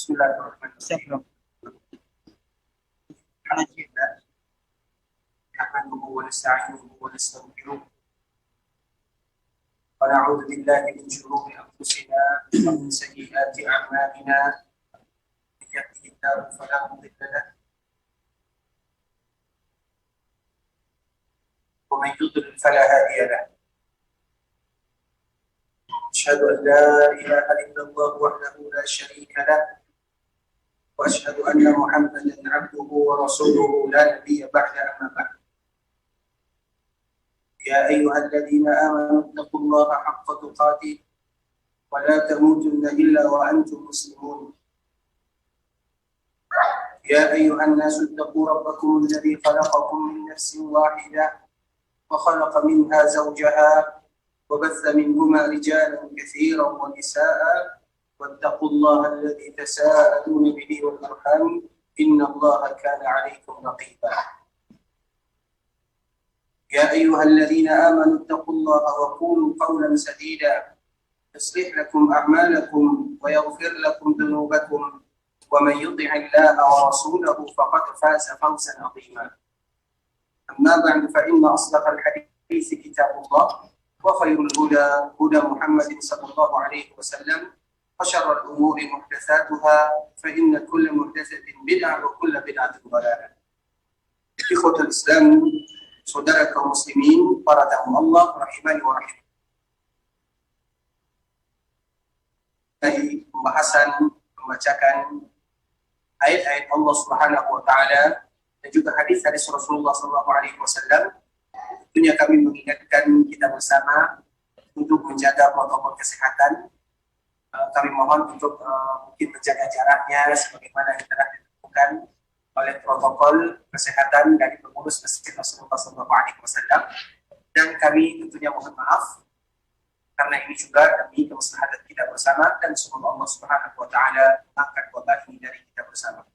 Bismillahirrahmanirrahim. Alhamdulillah, nahmaduhu wa nasta'inuhu wa nastaghfiruh. Wa na'udzu billahi min shururi anfusina wa min sayyiati a'malina. Man yahdihillahu fala mudilla lahu wa man yudlil fala hadiya lahu. Asyhadu an la ilaha illallah wahdahu la syarika lahu وأشهد أن محمدا عبده ورسوله لا نبي بعد أما بعد. يا أيها الذين آمنوا اتقوا الله حق تقاته ولا تموتن إلا وأنتم مسلمون. يا أيها الناس اتقوا ربكم الذي خلقكم من نفس واحدة وخلق منها زوجها وبث منهما رجالا كثيرا ونساء واتقوا الله الذي تساءلون به والأرحام إن الله كان عليكم رقيبا. يا أيها الذين آمنوا اتقوا الله وقولوا قولا سديدا يصلح لكم أعمالكم ويغفر لكم ذنوبكم ومن يطع الله ورسوله فقد فاز فوزا عظيما. أما بعد فإن أصدق الحديث كتاب الله وخير الهدى هدى محمد صلى الله عليه وسلم وشر الأمور محدثاتها فإن كل محدثة بدعة وكل بدعة ضلالة. Ikhwatul Islam, saudara kaum muslimin, para tamu Allah rahimani wa rahim. Dari pembahasan membacakan ayat-ayat Allah Subhanahu wa taala dan juga hadis-hadis Rasulullah sallallahu alaihi wasallam, tentunya kami mengingatkan kita bersama untuk menjaga protokol kesehatan. Kami mohon untuk mungkin menjaga jaraknya sebagaimana yang telah ditentukan oleh protokol kesehatan dari pengurus Masjid Rasulullah SAW. Dan kami tentunya mohon maaf karena ini juga demi kemaslahatan kita bersama dan semoga Allah Subhanahu wa taala mengangkat wabah ini dari kita bersama.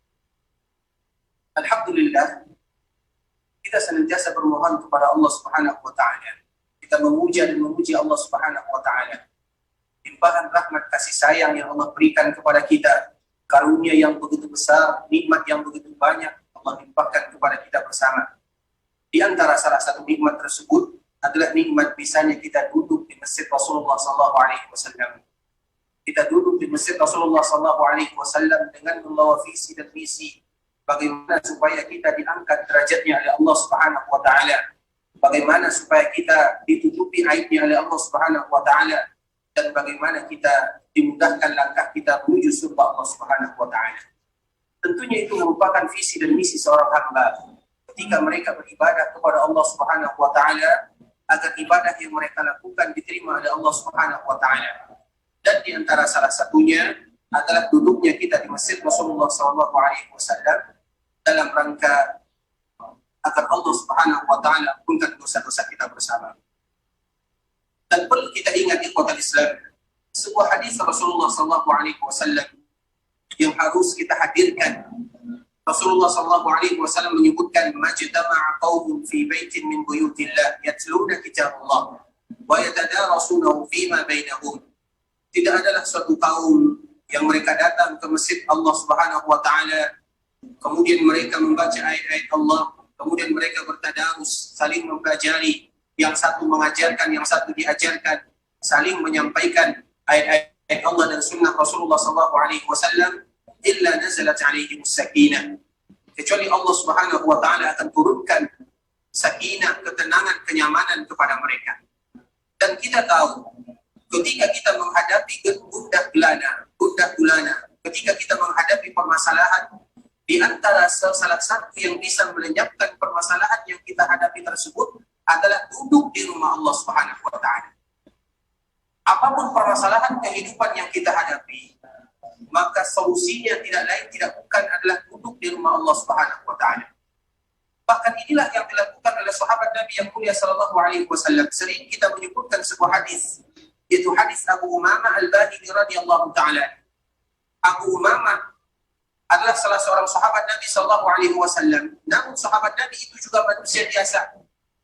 Alhamdulillah, kita senantiasa bermohon kepada Allah Subhanahu wa taala. Kita memuja dan memuji Allah Subhanahu wa taala. Limpahan rahmat kasih sayang yang Allah berikan kepada kita, karunia yang begitu besar, nikmat yang begitu banyak Allah limpahkan kepada kita bersama. Di antara salah satu nikmat tersebut adalah nikmat bisanya kita duduk di Masjid Rasulullah SAW. Kita duduk di Masjid Rasulullah SAW dengan membawa visi dan misi bagaimana supaya kita diangkat derajatnya oleh Allah Subhanahu wa taala, bagaimana supaya kita ditutupi aibnya oleh Allah Subhanahu wa taala, dan bagaimana kita dimudahkan langkah kita menuju surga Allah Subhanahu wa taala. Tentunya itu merupakan visi dan misi seorang hamba ketika mereka beribadah kepada Allah Subhanahu wa taala agar ibadah yang mereka lakukan diterima oleh Allah Subhanahu wa taala. Dan di antara salah satunya adalah duduknya kita di Masjid Rasulullah SAW dalam rangka agar Allah Subhanahu wa taala ampunkan dosa-dosa kita bersama. Dan perlu kita ingat ikhwatul Islam, sebuah hadis Rasulullah SAW yang harus kita hadirkan. Rasulullah SAW menyebutkan, "Majtama'a qaumun fi baitin min buyutillah yatluna kitabullah wa yatadarasunahu fima bainahum. Tidak adalah suatu kaum yang mereka datang ke masjid Allah Subhanahu wa taala, kemudian mereka membaca ayat-ayat Allah, kemudian mereka bertadarus, saling mempelajari, yang satu mengajarkan, yang satu diajarkan, saling menyampaikan ayat-ayat Allah dan sunnah Rasulullah SAW, illa nazalat alaihim sakinah. Kecuali Allah Subhanahu wa taala akan turunkan sakinah, ketenangan, kenyamanan kepada mereka. Dan kita tahu, ketika kita menghadapi gundah gulana, ketika kita menghadapi permasalahan, di antara salah satu yang bisa melenyapkan permasalahan yang kita hadapi tersebut adalah duduk di rumah Allah Subhanahu wa taala. Apapun permasalahan kehidupan yang kita hadapi, maka solusinya tidak lain tidak bukan adalah duduk di rumah Allah Subhanahu wa taala. Bahkan inilah yang dilakukan oleh sahabat Nabi yang mulia sallallahu alaihi wasallam. Sering kita menyebutkan sebuah hadis, yaitu hadis Abu Umamah Al-Bahili radhiyallahu taala. Abu Umamah adalah salah seorang sahabat Nabi sallallahu alaihi wasallam. Namun sahabat Nabi itu juga manusia biasa.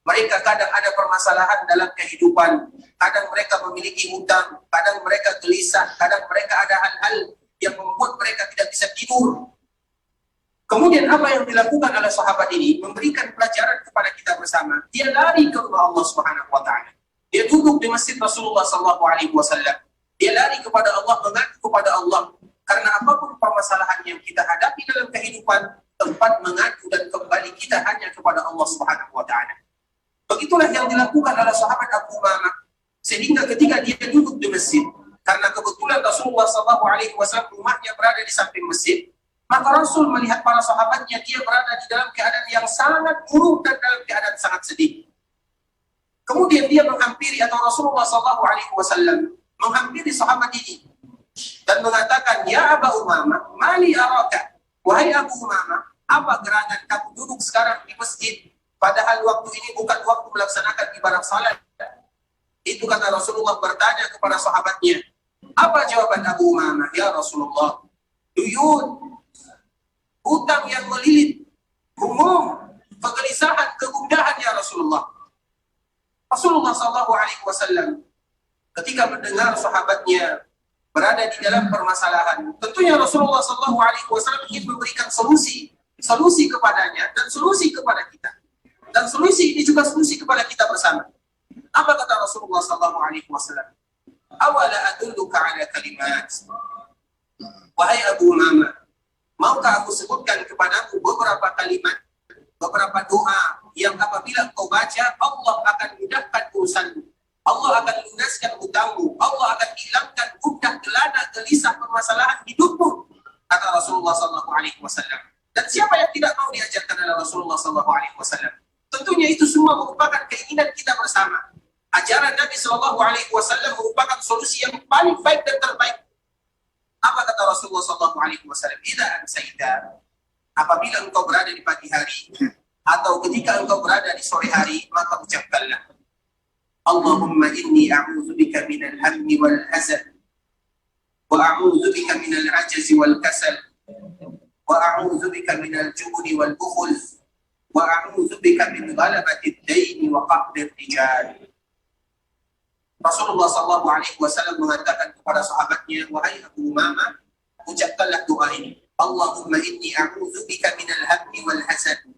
Mereka kadang ada permasalahan dalam kehidupan, kadang mereka memiliki hutang, kadang mereka gelisah, kadang mereka ada hal-hal yang membuat mereka tidak bisa tidur. Kemudian apa yang dilakukan oleh sahabat ini? Memberikan pelajaran kepada kita bersama. Dia lari ke rumah Allah Subhanahu wa taala. Dia duduk di masjid Rasulullah sallallahu alaihi wasallam. Dia lari kepada Allah, mengadu kepada Allah. Karena apapun permasalahan yang kita hadapi dalam kehidupan, tempat mengadu dan kembali kita hanya kepada Allah Subhanahu wa taala. Begitulah yang dilakukan oleh sahabat Abu Umamah. Sehingga ketika dia duduk di masjid, karena kebetulan Rasulullah SAW rumahnya berada di samping masjid, maka Rasul melihat para sahabatnya, dia berada di dalam keadaan yang sangat buruk dan dalam keadaan sangat sedih. Kemudian dia menghampiri, atau Rasulullah SAW menghampiri sahabat ini dan mengatakan, "Ya Abu Umamah, mali araka." Wahai Abu Umamah, apa gerangan kamu duduk sekarang di masjid? Padahal waktu ini bukan waktu melaksanakan ibadah salat. Itu kata Rasulullah bertanya kepada sahabatnya. Apa jawaban Abu Umamah? Ya Rasulullah, duyun, hutang yang melilit, humum, kegelisahan, kegundahan ya Rasulullah. Rasulullah SAW ketika mendengar sahabatnya berada di dalam permasalahan, tentunya Rasulullah SAW ingin memberikan solusi kepadanya dan solusi kepada kita. Dan solusi ini juga solusi kepada kita bersama. Apa kata Rasulullah SAW? Awala adulluka ala kalimat. Wahai Abu Umamah, maukah aku sebutkan kepadamu beberapa kalimat, beberapa doa yang apabila kau baca, Allah akan mudahkan urusanmu. Allah akan lunaskan hutangmu. Allah akan hilangkan gundah gelana gelisah permasalahan hidupmu. Kata Rasulullah SAW. Dan siapa yang tidak mau diajarkan oleh Rasulullah SAW? Tentunya itu semua merupakan keinginan kita bersama. Ajaran Nabi SAW merupakan solusi yang paling baik dan terbaik. Apa kata Rasulullah SAW? Idza amsayta, apabila engkau berada di pagi hari atau ketika engkau berada di sore hari, maka ucapkanlah, Allahumma inni a'udzubika minal hammi wal hazan, wa a'udzubika minal ajzi wal kasal, wa a'udzubika minal jubni wal bukhul, wa a'udzubika min ghalabati ad-daini wa qahri ar-rijal. Rasulullah SAW mengatakan kepada sahabatnya, wahai Abu Umamah, ucapkanlah doa ini. Allahumma inni a'udzubika minal hammi wal hazan.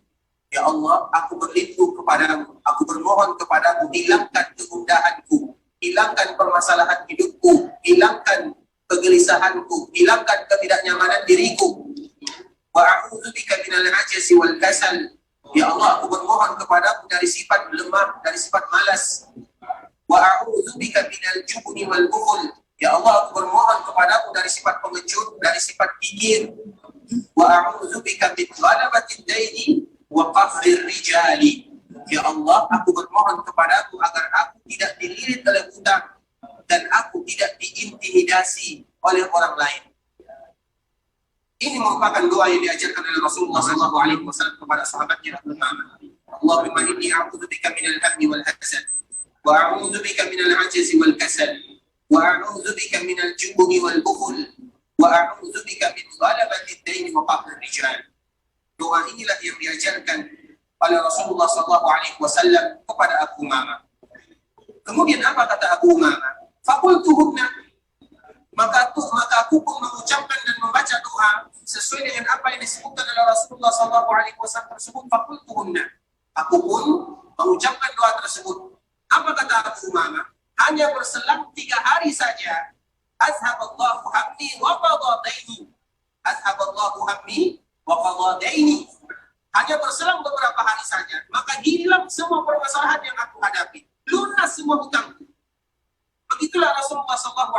Ya Allah, aku berlindung kepadamu, aku bermohon kepadamu, hilangkan kegundahanku, hilangkan permasalahan hidupku, hilangkan kegelisahanku, hilangkan ketidaknyamanan diriku. Wa a'udzubika minal ajzi wal kasal. Ya Allah, aku bermohon kepadamu dari sifat lemah, dari sifat malas. Wa a'udzubika minal jubni wal bukhul. Ya Allah, aku bermohon kepadamu dari sifat pengecut, dari sifat gigir. Wa a'udzubika min ghalabati ad-daini wa qahri rijali. Ya Allah, aku bermohon kepadamu agar aku tidak dililit oleh hutang dan aku tidak diintimidasi oleh orang lain. Ini merupakan doa yang diajarkan oleh Rasulullah SAW kepada sahabatnya Abu Umamah. Allahumma inni a'udzubika minal hammi wal hazan, wa a'udzubika minal ajzi wal kasal, wa a'udzubika minal jubni wal bukhul, wa a'udzubika min ghalabati ad-daini wa qahri rijal. Doa inilah yang diajarkan oleh Rasulullah SAW kepada Abu Umamah. Kemudian apa kata Abu Umamah? Fakultuhunna, maka aku pun mengucapkan dan membaca doa sesuai dengan apa yang disebutkan oleh Rasulullah SAW tersebut. Fakultuhunna, aku pun mengucapkan doa tersebut. Apa kata Abu Umamah? Hanya berselang 3 hari saja, azhaballahu hammi wa qadadaini. Azhaballahu hammi wa qadadaini. Hanya berselang beberapa hari saja, maka hilang semua permasalahan yang aku hadapi, lunas semua hutangku. Begitulah Rasulullah SAW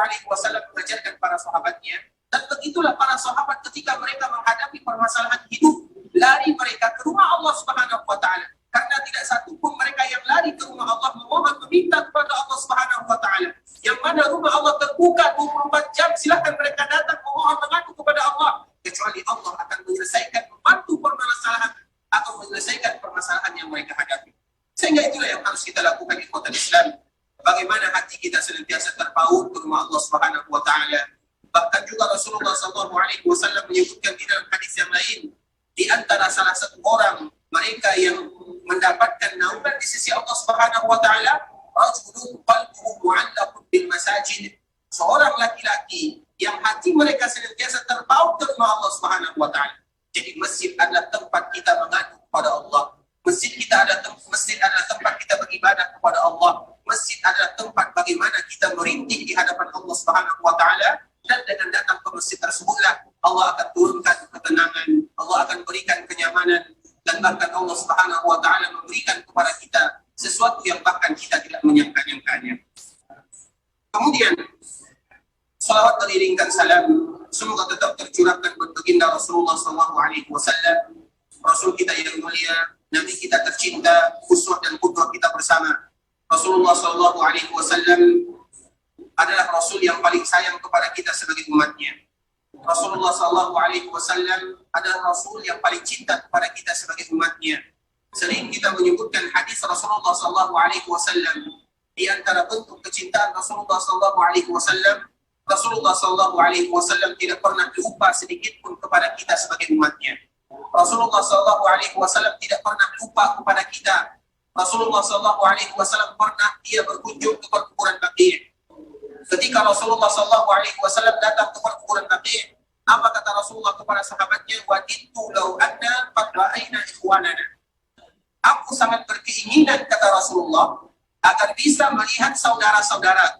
mengajarkan para sahabatnya, dan begitulah para sahabat ketika mereka menghadapi permasalahan hidup, lari mereka ke rumah Allah Subhanahu wa Ta'ala. Karena tidak satu pun mereka yang lari ke rumah Allah memohon meminta kepada Allah Subhanahu wa Ta'ala, yang mana rumah Allah terbuka 24 jam, silahkan mereka datang memohon mengadu kepada Allah, kecuali Allah akan menyelesaikan, membantu permasalahan atau menyelesaikan permasalahan yang mereka hadapi. Sehingga itulah yang harus kita lakukan di kota Islam. Bagaimana hati kita senantiasa terpaut ke rumah Allah Subhanahu wa Ta'ala. Bahkan juga Rasulullah SAW menyebutkan di dalam hadis yang lain, di antara salah satu orang mereka yang mendapatkan naungan di sisi Allah Subhanahu wa Ta'ala, rajulun qalbuhu mu'allaqun bil masajid, seorang laki-laki yang hati mereka senantiasa terpaut ke rumah Allah Subhanahu wa Ta'ala. Jadi masjid adalah tempat kita mengadu kepada Allah. Masjid adalah tempat kita beribadah kepada Allah. Masjid adalah tempat bagaimana kita merintih di hadapan Allah Subhanahu wa Ta'ala, dan dengan datang ke masjid tersebutlah Allah akan turunkan ketenangan, Allah akan berikan kenyamanan, dan bahkan Allah Subhanahu wa Ta'ala memberikan kepada kita sesuatu yang bahkan kita tidak menyangka-nyangkanya. Kemudian salawat beriringkan salam semoga tetap tercurahkan buat baginda Rasulullah SAW, Rasul kita yang mulia, Nabi kita tercinta, uswah dan qudwah kita bersama. Rasulullah SAW adalah Rasul yang paling sayang kepada kita sebagai umatnya. Rasulullah SAW adalah Rasul yang paling cinta kepada kita sebagai umatnya. Sering kita menyebutkan hadis Rasulullah SAW. Di antara bentuk kecintaan Rasulullah SAW, Rasulullah SAW tidak pernah lupa sedikit pun kepada kita sebagai umatnya. Rasulullah SAW tidak pernah lupa kepada kita. Rasulullah SAW pernah dia berkunjung ke perkuburan Baqi'. Ketika Rasulullah SAW datang ke perkuburan Baqi', apa kata Rasulullah kepada sahabatnya? Wadidtu law anna qad ra'ayna ikhwanana. Aku sangat berkeinginan, kata Rasulullah, agar bisa melihat saudara-saudara.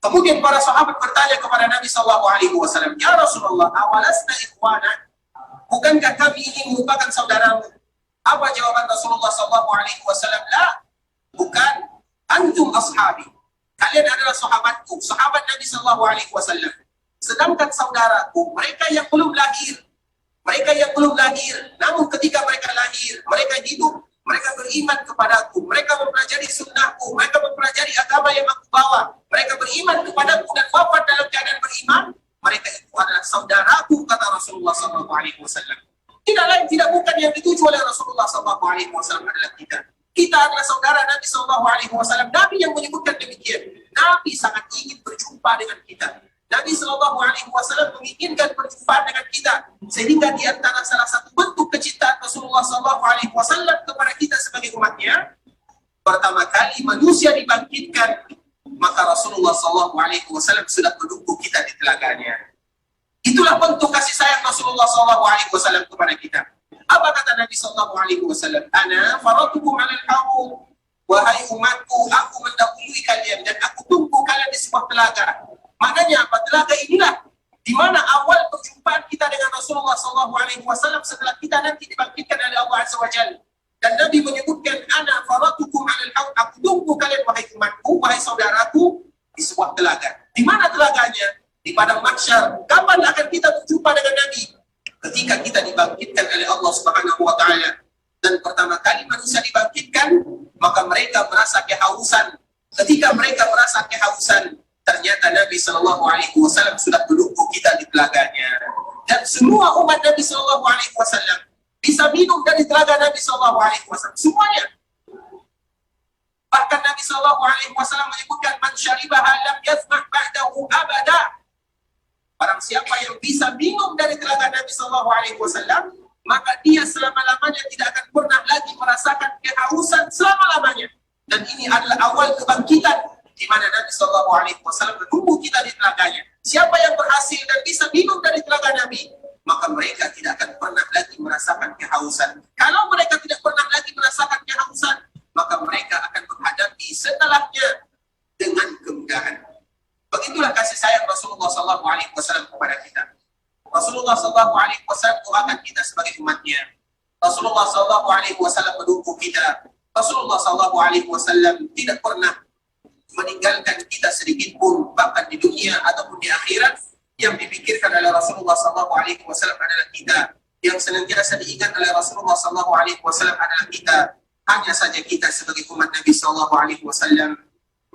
Kemudian para sahabat bertanya kepada Nabi SAW, ya Rasulullah, awalasna ikhwana? Bukankah kami ini merupakan saudaramu? Apa jawaban Rasulullah SAW? La, bukan. Antum ashabi. Kalian adalah sahabatku, sahabat Nabi SAW. Sedangkan saudaraku, mereka yang belum lahir. Mereka yang belum lahir, namun ketika mereka lahir, mereka hidup, mereka beriman kepadaku, mereka mempelajari sunnahku, mereka mempelajari agama yang aku bawa, mereka beriman kepadaku dan wafat dalam keadaan beriman. Mereka itu adalah saudaraku, kata Rasulullah SAW. Tidak lain, tidak bukan yang dituju oleh Rasulullah SAW adalah kita. Kita adalah saudara Nabi SAW. Nabi yang menyebutkan demikian. Nabi sangat ingin berjumpa dengan kita. Nabi SAW menginginkan perjumpaan dengan kita. Sehingga di antara salah satu bentuk kecintaan Rasulullah SAW kepada kita sebagai umatnya, pertama kali manusia dibangkitkan, maka Rasulullah SAW sudah menunggu kita di telaganya. Itulah bentuk kasih sayang Rasulullah SAW kepada kita. Apa kata Nabi SAW? Ana faratukum alal haud. Wahai umatku, aku mendahului kalian dan aku tunggu kalian di sebuah telaga. Maknanya apa? Telaga inilah di mana awal perjumpaan kita dengan Rasulullah SAW setelah kita nanti dibangkitkan oleh Allah Azza wa Jalla. Dan Nabi menyebutkan, ana faratukum alal haud. Aku tunggu kalian, wahai umatku, wahai saudaraku, di sebuah telaga. Di mana telaganya? Di padang mahsyar. Kapan akan kita berjumpa dengan Nabi? Ketika kita dibangkitkan oleh Allah Subhanahu wa Ta'ala. Dan pertama kali manusia dibangkitkan, maka mereka merasa kehausan. Ketika mereka merasa kehausan, ternyata Nabi SAW sudah menunggu kita di telaganya. Dan semua umat Nabi SAW bisa minum dari telaga Nabi SAW. Semuanya. Bahkan Nabi SAW menyebutkan, man syaribaha lam yathmah ba'dahu abada. Barang siapa yang bisa minum dari telaga Nabi SAW, maka dia selama-lamanya tidak akan pernah lagi merasakan kehausan selama-lamanya. Dan ini adalah awal kebangkitan di mana Nabi Shallallahu Alaihi Wasallam menunggu kita di telaganya. Siapa yang berhasil dan bisa minum dari telaga Nabi, maka mereka tidak akan pernah lagi merasakan kehausan. Kalau mereka tidak pernah lagi merasakan kehausan, maka mereka akan menghadapi setelahnya dengan kemudahan. Begitulah kasih sayang Rasulullah Shallallahu Alaihi Wasallam kepada kita. Rasulullah Shallallahu Alaihi Wasallam doakan kita sebagai umatnya. Rasulullah Shallallahu Alaihi Wasallam mendukung kita. Rasulullah Shallallahu Alaihi Wasallam tidak pernah meninggalkan kita sedikit pun, bahkan di dunia ataupun di akhirat. Yang dipikirkan oleh Rasulullah Shallallahu Alaihi Wasallam adalah kita. Yang senantiasa diingat oleh Rasulullah Shallallahu Alaihi Wasallam adalah kita. Hanya saja kita sebagai umat Nabi Shallallahu Alaihi Wasallam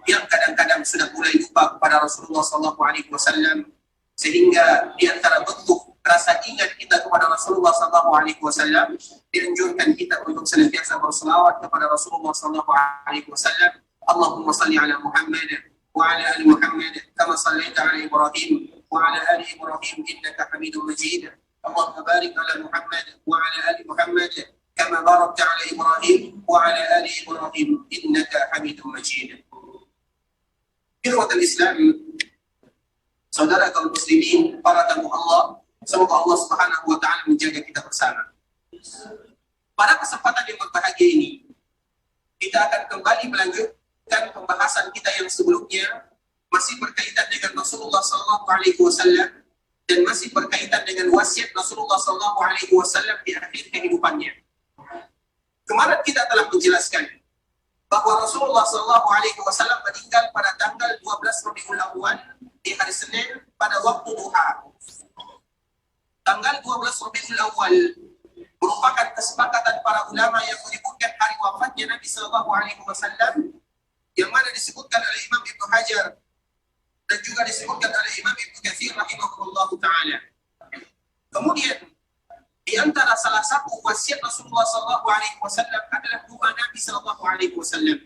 yang kadang-kadang sudah mulai lupa kepada Rasulullah Shallallahu Alaihi Wasallam, sehingga di antara bentuk rasa ingat kita kepada Rasulullah Shallallahu Alaihi Wasallam dianjurkan kita untuk senantiasa berselawat kepada Rasulullah Shallallahu Alaihi Wasallam. Allahumma salli ala Muhammad wa ala ali Muhammad kama sallaita ala Ibrahim wa ala ali Ibrahim innaka Hamidum Majid. Allahumma barik ala Muhammad wa ala ali Muhammad kama barakta ala Ibrahim wa ala ali Ibrahim innaka Hamidum Majid. Ikhwatul Islam, saudara kaum muslimin, para tamu Allah, semoga Allah Subhanahu wa taala menjaga kita bersama. Pada kesempatan yang berbahagia ini, kita akan kembali melanjutkan pembahasan kita yang sebelumnya, masih berkaitan dengan Rasulullah sallallahu alaihi wasallam dan masih berkaitan dengan wasiat Rasulullah sallallahu alaihi wasallam di akhir kehidupannya. Kemarin kita telah menjelaskan bahwa Rasulullah sallallahu alaihi wasallam meninggal pada tanggal 12 Rabiul Awal di hari Senin pada waktu duha. Tanggal 12 Rabiul Awal merupakan kesepakatan para ulama yang menyebutkan hari wafatnya Nabi sallallahu alaihi wasallam, yang mana disebutkan oleh Imam Ibnu Hajar dan juga disebutkan oleh Imam Ibnu Katsir rahimahullahu taala. Kemudian di antara salah satu wasiat Rasulullah sallallahu alaihi wasallam adalah doa Nabi sallallahu alaihi wasallam.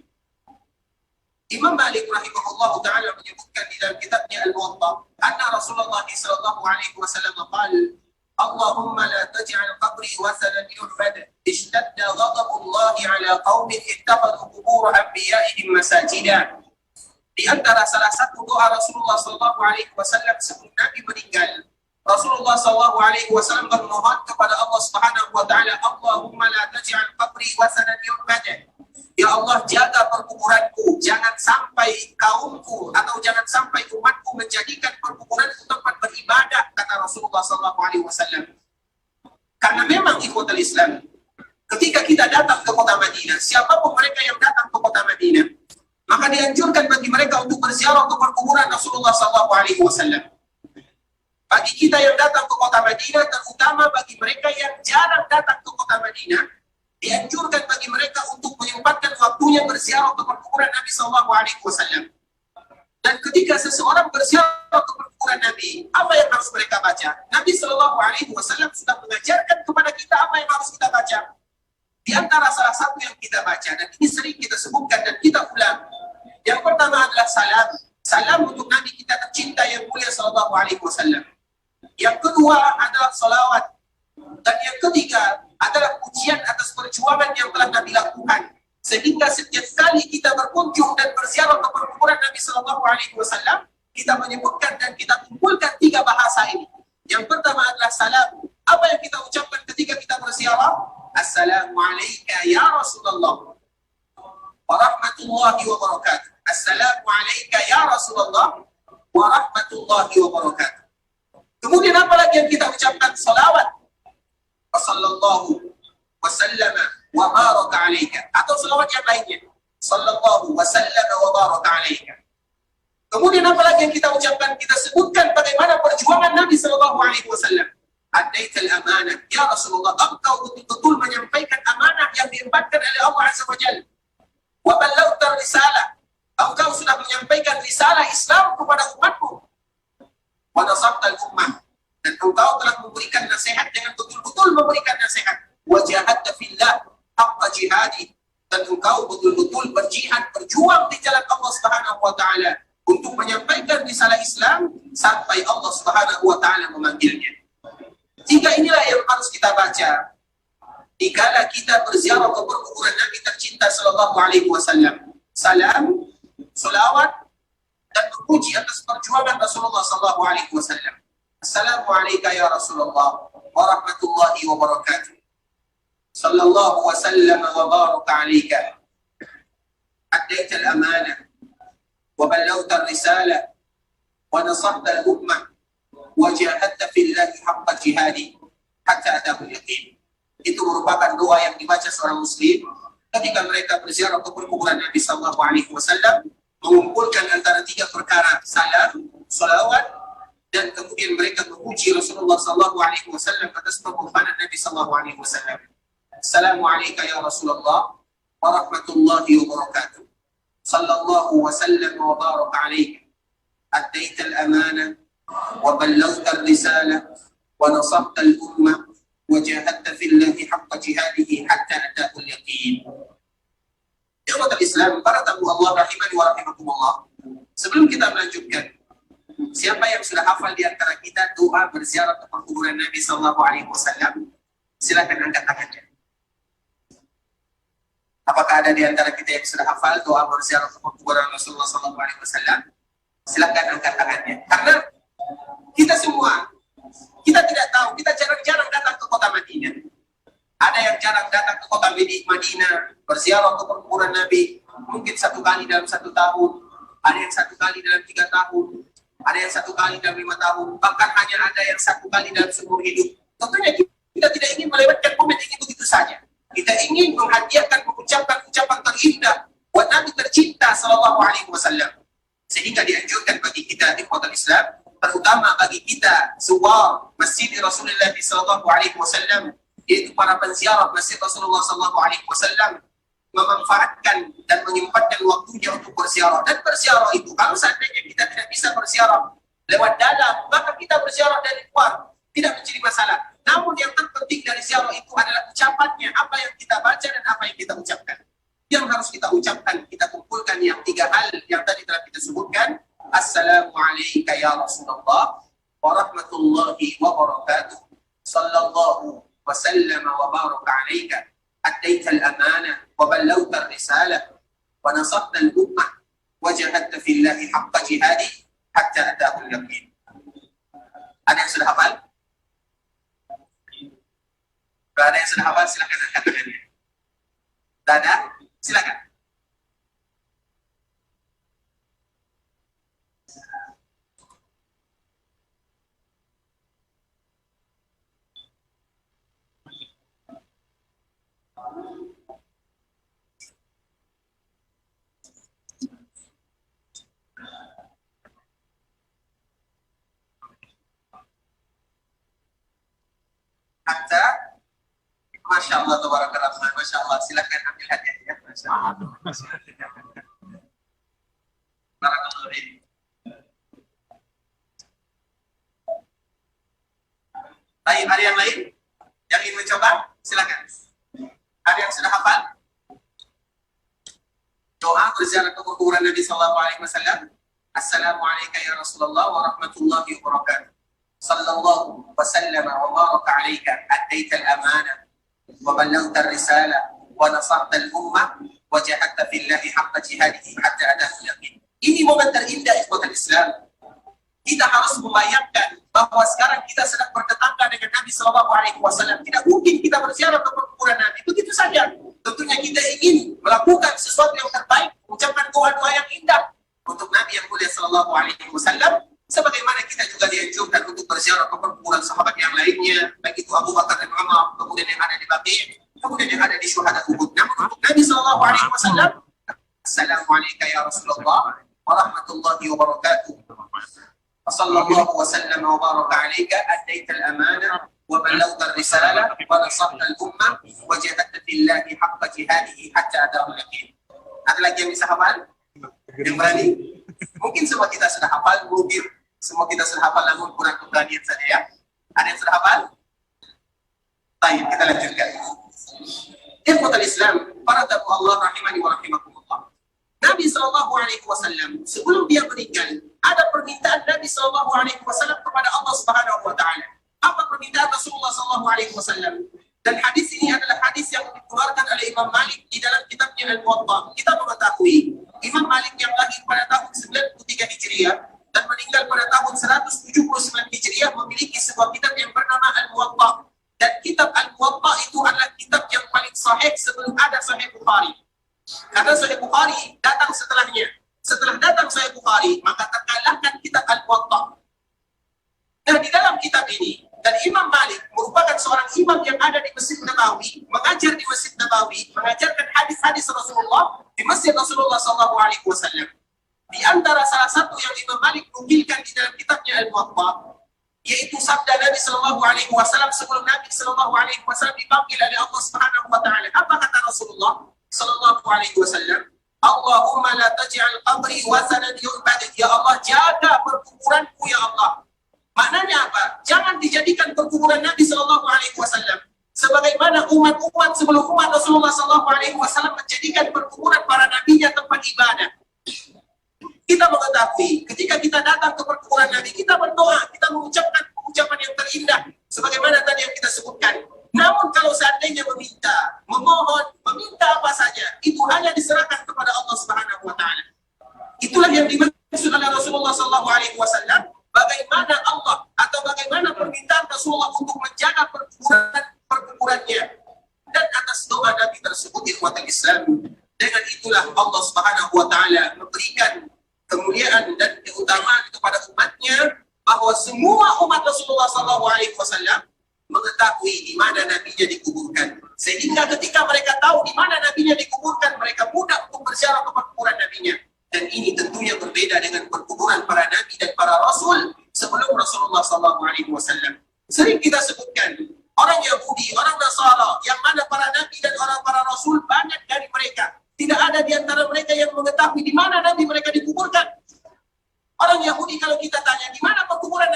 Imam Malik rahimahullahu taala menyebutkan di dalam kitabnya Al-Muwatta, anna Rasulullah sallallahu alaihi wasallam qala, Allahumma la taj'al qabri wathanan yu'bad, ishtadda ghadabullahi ala qaumin ittakhadhu qubur anbiya'ihim masajida. Di antara salah satu doa Rasulullah sallallahu alaihi wasallam sebelum Nabi meninggal, Rasulullah sallallahu alaihi wasallam bermohon kepada Allah Subhanahu wa taala, Allahumma la taj'al qabri wathanan yu'bad. Ya Allah, jaga perkuburanku, jangan sampai kaumku atau jangan sampai umatku menjadikan perkuburanku tempat beribadah, kata Rasulullah sallallahu alaihi wasallam. Karena memang ikhwatul Islam, ketika kita datang ke kota Madinah, siapapun mereka yang datang ke kota Madinah, maka dianjurkan bagi mereka untuk berziarah ke perkuburan Rasulullah sallallahu alaihi wasallam. Bagi kita yang datang ke kota Madinah, terutama bagi mereka yang jarang datang ke kota Madinah, dianjurkan bagi mereka untuk menyempatkan waktunya berziarah ke perkuburan Nabi sallallahu alaihi wasallam. Dan ketika seseorang berziarah ke perkuburan Nabi, apa yang harus mereka baca? Nabi sallallahu alaihi wasallam sudah mengajarkan kepada kita apa yang harus kita baca. Di antara salah satu yang kita baca, dan ini sering kita sebutkan dan kita ulang, yang pertama adalah salam. Salam untuk Nabi kita tercinta yang mulia sallallahu alaihi wasallam. Yang kedua adalah salawat. Dan yang ketiga adalah pujian atas perjuangan yang telah Nabi lakukan. Sehingga setiap kali kita berkunjung dan berziarah ke perkuburan Nabi sallallahu alaihi wasallam, kita menyebutkan dan kita kumpulkan tiga bahasa ini. Yang pertama adalah salam. Apa yang kita ucapkan ketika kita berziarah? Assalamualaikum ya Rasulullah wa rahmatullahi wa barakatuh. Assalamualaikum ya Rasulullah wa rahmatullahi wa barakatuh. Kemudian apa lagi yang kita ucapkan? Salawat. Sallallahu wa sallama wa baraka alaika. Atau salawat yang lainnya. Sallallahu wa sallama wa baraka alaika. Kemudian apa lagi yang kita ucapkan? Kita sebutkan bagaimana perjuangan Nabi sallallahu alaihi wasallam. Adaital amanah. Ya Rasulullah, engkau betul-betul menyampaikan amanah yang diembankan oleh Allah Azza wa Jalla. Wa ballaghta risalah. Engkau sudah menyampaikan risalah Islam kepada umatmu. Wa nasabtal ummah. Dan engkau telah memberikan nasihat dengan betul-betul memberikan nasihat. Wa jahadta fillah haqqa jihadi. Dan engkau betul-betul berjihad, berjuang di jalan Allah Subhanahu wa taala untuk menyampaikan risalah Islam sampai Allah Subhanahu wa taala memanggilnya. Tiga inilah yang harus kita baca dikala kita berziarah ke perkuburan Nabi tercinta sallallahu alaihi wasallam. salam, salawat, dan memuji atas perjuangan Rasulullah sallallahu alaihi wasallam. Assalamualaikum ya Rasulullah wa rahmatullahi wa barakatuh. Sallallahu wasallam wa baraka alaika. Addaita al-amanah wa ballagta ar-risalah wa nasahta al-ummah wa jahadta fillahi haqqa jihadi hatta atahul yaqin. Itu merupakan doa yang dibaca seorang muslim ketika mereka berziarah ke kuburan Nabi sallallahu alaihi wasallam, mengumpulkan antara tiga perkara, salam, salawat, dan kemudian mereka memuji Rasulullah sallallahu alaihi wasallam atas pengorbanan Nabi sallallahu alaihi wasallam. Assalamualaikum ya Rasulullah wa rahmatullahi wa barakatuh. Sallallahu wasallam wa baraka alaika. Addaita al-amanah wa ballaghta ar-risalah wa nasahta al-ummah wa jahadta fillahi haqqa jihadihi hatta atahul yaqin. Ikhwatul Islam, para tamu Allah rahimani wa rahimakumullah. Sebelum kita melanjutkan, siapa yang sudah hafal di antara kita doa berziarah ke kuburan Nabi sallallahu alaihi wasallam? Silakan angkat tangannya. Apakah ada di antara kita yang sudah hafal doa berziarah ke kuburan Rasulullah sallallahu alaihi wasallam? Silakan angkat tangannya. Karena kita semua, kita tidak tahu, kita jarang-jarang datang ke kota Madinah. Ada yang jarang datang ke kota Madinah, berziarah ke kuburan Nabi, mungkin 1 kali dalam 1 tahun, ada yang 1 kali dalam 3 tahun, ada yang 1 kali dalam 5 tahun, bahkan hanya ada yang 1 kali dalam seumur hidup. Tentunya kita tidak ingin melewatkan momen ini begitu saja. Kita ingin menghadiahkan, mengucapkan ucapan terindah buat Nabi tercinta sallallahu alaihi wasallam. Sehingga dianjurkan bagi kita di kota Islam, terutama bagi kita zuwar Masjid Rasulullah sallallahu alaihi wasallam, yaitu para penziarah Masjid Rasulullah sallallahu alaihi wasallam, memanfaatkan dan menyempatkan waktunya untuk berziarah. Dan berziarah itu, kalau seandainya kita tidak bisa berziarah lewat dalam, maka kita berziarah dari luar, tidak menjadi masalah. Namun yang terpenting dari ziarah itu adalah ucapannya, apa yang kita baca dan apa yang kita ucapkan. Yang harus kita ucapkan, kita kumpulkan yang 3 hal yang tadi telah kita sebutkan. Assalamualaikum ya Rasulullah wa rahmatullahi wa barakatuh. Sallallahu wasallam wa baraka alaika. Addaita al-amanah wa ballagta ar-risalah wa nasahta al-ummah wa jahadta fillahi haqqa jihadi hatta atahul yaqin. Ada yang sudah hafal? Kalau ada yang sudah hafal, silakan angkat tangannya. Tidak ada? Silakan. Hatta, Masya Allah, tabarakallah, Masya Allah, silakan ambil hadiahnya. Masya Allah. Barakallahu fiik. Baik, ada yang lain yang ingin mencoba? Silakan. Ada yang sudah hafal? Doa berziarah ke kuburan Nabi sallallahu alaihi wasallam. Assalamualaikum ya Rasulullah wa rahmatullahi wa barakatuh. Sallallahu wasallam wa baraka alaika. Addaita al-amanah wa ballaghta ar-risalah wa nasahta al-ummah wa jahadta fillahi haqqa jihadihi hatta atahul yaqin. Ini momen terindah ikhwatul Islam. Kita harus membayangkan bahwa sekarang kita sedang bertetangga dengan Nabi sallallahu alaihi wasallam. Tidak mungkin kita berziarah ke kuburan Nabi begitu saja. Tentunya kita ingin melakukan sesuatu yang terbaik, mengucapkan doa-doa yang indah untuk Nabi yang mulia sallallahu alaihi wasallam. Sebagaimana kita juga dianjurkan untuk berziarah ke kuburan sahabat yang lainnya, baik itu Abu Bakar dan Umar, kemudian yang ada di Baqi', kemudian yang ada di Syuhada Uhud. Namun untuk Nabi sallallahu alaihi wasallam, Assalamualaikum ya Rasulullah wa rahmatullahi wa barakatuh. Sallallahu wasallam wa baraka alaika. Addaita al-amanah wa ballaghta ar-risalah wa nasahta al-ummah wa jahadta fillahi haqqa jihadihi hatta atahul yaqin. Ada lagi yang bisa hafal? Yang berani? Mungkin semua kita sudah hafal, mungkin semua kita sudah hafal, namun kurang keberanian saja ya. Ada yang sudah hafal? Baik, kita lanjutkan. Ikhwatul Islam, para tamu Allah rahimani wa rahimakumullah. Nabi sallallahu alaihi wasallam sebelum dia meninggal, ada permintaan Nabi sallallahu alaihi wasallam kepada Allah Subhanahu wa taala. Apa permintaan Rasulullah sallallahu alaihi wasallam? Dan hadis ini adalah hadis yang dikeluarkan oleh Imam Malik di dalam kitabnya Al-Muwatta. Kita mengetahui Imam Malik yang lahir pada tahun 93 Hijriah dan meninggal pada tahun 179 Hijriah memiliki sebuah kitab yang bernama Al-Muwatta. Dan kitab Al-Muwatta itu adalah kitab yang paling sahih sebelum ada Sahih Bukhari. Karena Sahih Bukhari datang setelahnya. Setelah datang Sahih Bukhari, maka terkalahkan kitab Al-Muwatta. Nah, di dalam kitab ini, dan Imam Malik merupakan seorang imam yang ada di Masjid Nabawi, mengajar di Masjid Nabawi, mengajarkan hadis-hadis Rasulullah di Masjid Rasulullah SAW. Di antara salah satu yang Imam Malik nukilkan di dalam kitabnya Al-Muwatta, yaitu sabda Nabi SAW sebelum Nabi SAW dipanggil oleh Allah Subhanahu Wa Taala. Apa kata Rasulullah SAW? Allahumma la taj'al qabri wasanan yu'bad. Ya Allah, jaga perkuburanku ya Allah. Maknanya apa? Jangan dijadikan perkuburan Nabi SAW sebagaimana umat-umat sebelum umat Rasulullah SAW menjadikan perkuburan para nabinya tempat ibadah. Kita mengetahui ketika kita datang ke perkuburan Nabi, kita berdoa, kita mengucapkan ucapan yang terindah sebagaimana tadi yang kita sebutkan. Namun kalau seandainya meminta, memohon, meminta apa saja, itu hanya diserahkan kepada Allah Subhanahu Wa Taala. Itulah yang dimaksud oleh Rasulullah SAW. Bagaimana Allah atau bagaimana permintaan Rasulullah untuk menjaga perkuburannya, dan atas doa Nabi tersebut ikhwatul Islam, dengan itulah Allah Subhanahu Wa Taala memberikan kemuliaan dan keutamaan kepada umatnya, bahwa semua umat Rasulullah SAW mengetahui di mana nabinya dikuburkan, sehingga ketika mereka tahu di mana nabinya dikuburkan, mereka mudah untuk berziarah ke perkuburan nabinya. Dan ini tentunya berbeda dengan perkuburan para nabi dan para rasul sebelum Rasulullah SAW. Sering kita sebutkan orang Yahudi, orang Nasara, yang mana para nabi dan para rasul banyak dari mereka tidak ada di antara mereka yang mengetahui di mana nabi mereka dikuburkan. Orang Yahudi kalau kita tanya di mana perkuburan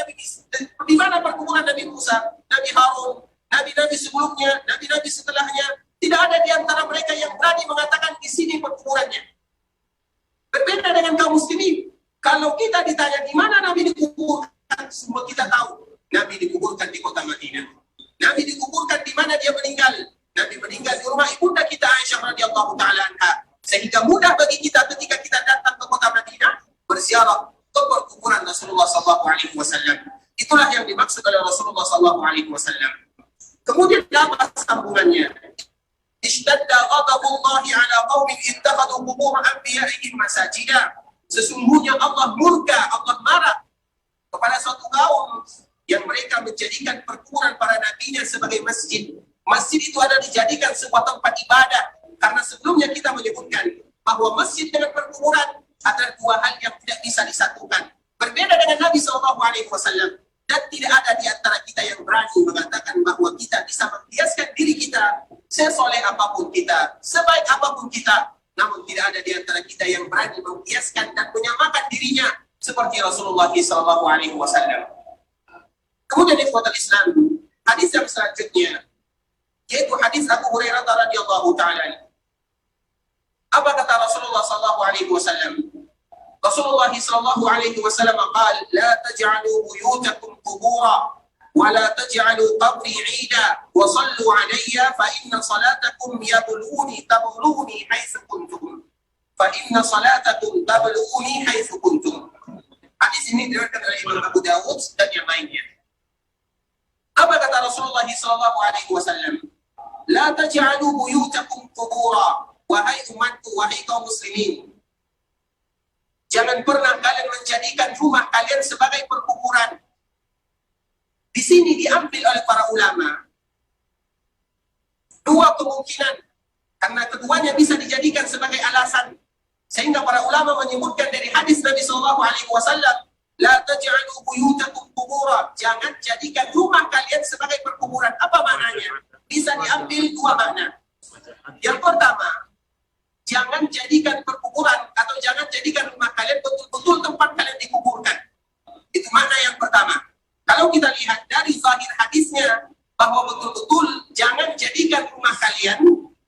Nabi Musa, Nabi Harun, nabi-nabi sebelumnya, nabi-nabi setelahnya, tidak ada di antara mereka yang berani mengatakan di sini perkuburannya. Berbeda dengan kaum muslimin. Kalau kita ditanya di mana Nabi dikuburkan, semua kita tahu. Nabi dikuburkan di kota Madinah. Nabi dikuburkan di mana dia meninggal. Nabi meninggal di rumah ibunda kita Aisyah radhiyallahu taala anha. Sehingga mudah bagi kita ketika kita datang ke kota Madinah berziarah ke perkuburan Rasulullah SAW. Itulah yang dimaksud oleh Rasulullah SAW. Kemudian apa sambungannya? Ishtadda ghadabullahi ala qaumin ittakhadhu qubur anbiya'ihim masajida. Sesungguhnya Allah murka, Allah marah kepada suatu kaum yang mereka menjadikan perkuburan para nabinya sebagai masjid. Masjid itu ada dijadikan sebuah tempat ibadah, karena sebelumnya kita menyebutkan bahwa masjid dengan perkuburan adalah dua hal yang tidak bisa disatukan. Berbeda dengan Nabi SAW. Dan tidak ada di antara kita yang berani mengatakan bahwa kita bisa menghiaskan diri kita sesoleh apapun kita, sebaik apapun kita, namun tidak ada di antara kita yang berani menghiaskan dan menyamakan dirinya seperti Rasulullah SAW. Kemudian ikhwatul Islam, hadis yang selanjutnya yaitu hadis Abu Hurairah radhiyallahu taala. Apa kata Rasulullah SAW? Rasulullah SAW قال لا تجعلوا بيوتكم قبورا ولا تجعلوا قبري عيدا وصلوا علي فإن صلاتكم تبلغني حيث كنتم فإن صلاتكم تبلغني حيث كنتم. Hadis ini diriwayatkan oleh Imam Abu Dawud dan yang lainnya. Apa kata Rasulullah SAW? La taj'alu buyutakum qubura. Wahai umatku, wahai kaum muslimin, jangan pernah kalian menjadikan rumah kalian sebagai perkuburan. Di sini diambil oleh para ulama dua kemungkinan, karena keduanya bisa dijadikan sebagai alasan, sehingga para ulama menyebutkan dari hadis Nabi SAW, la taj'alu buyutakum qubura, jangan jadikan rumah kalian sebagai perkuburan. Apa maknanya? Bisa diambil dua makna. Yang pertama, jangan jadikan perkuburan atau jangan jadikan rumah kalian betul-betul tempat kalian dikuburkan. Itu makna yang pertama. Kalau kita lihat dari zahir hadisnya, bahwa betul-betul jangan jadikan rumah kalian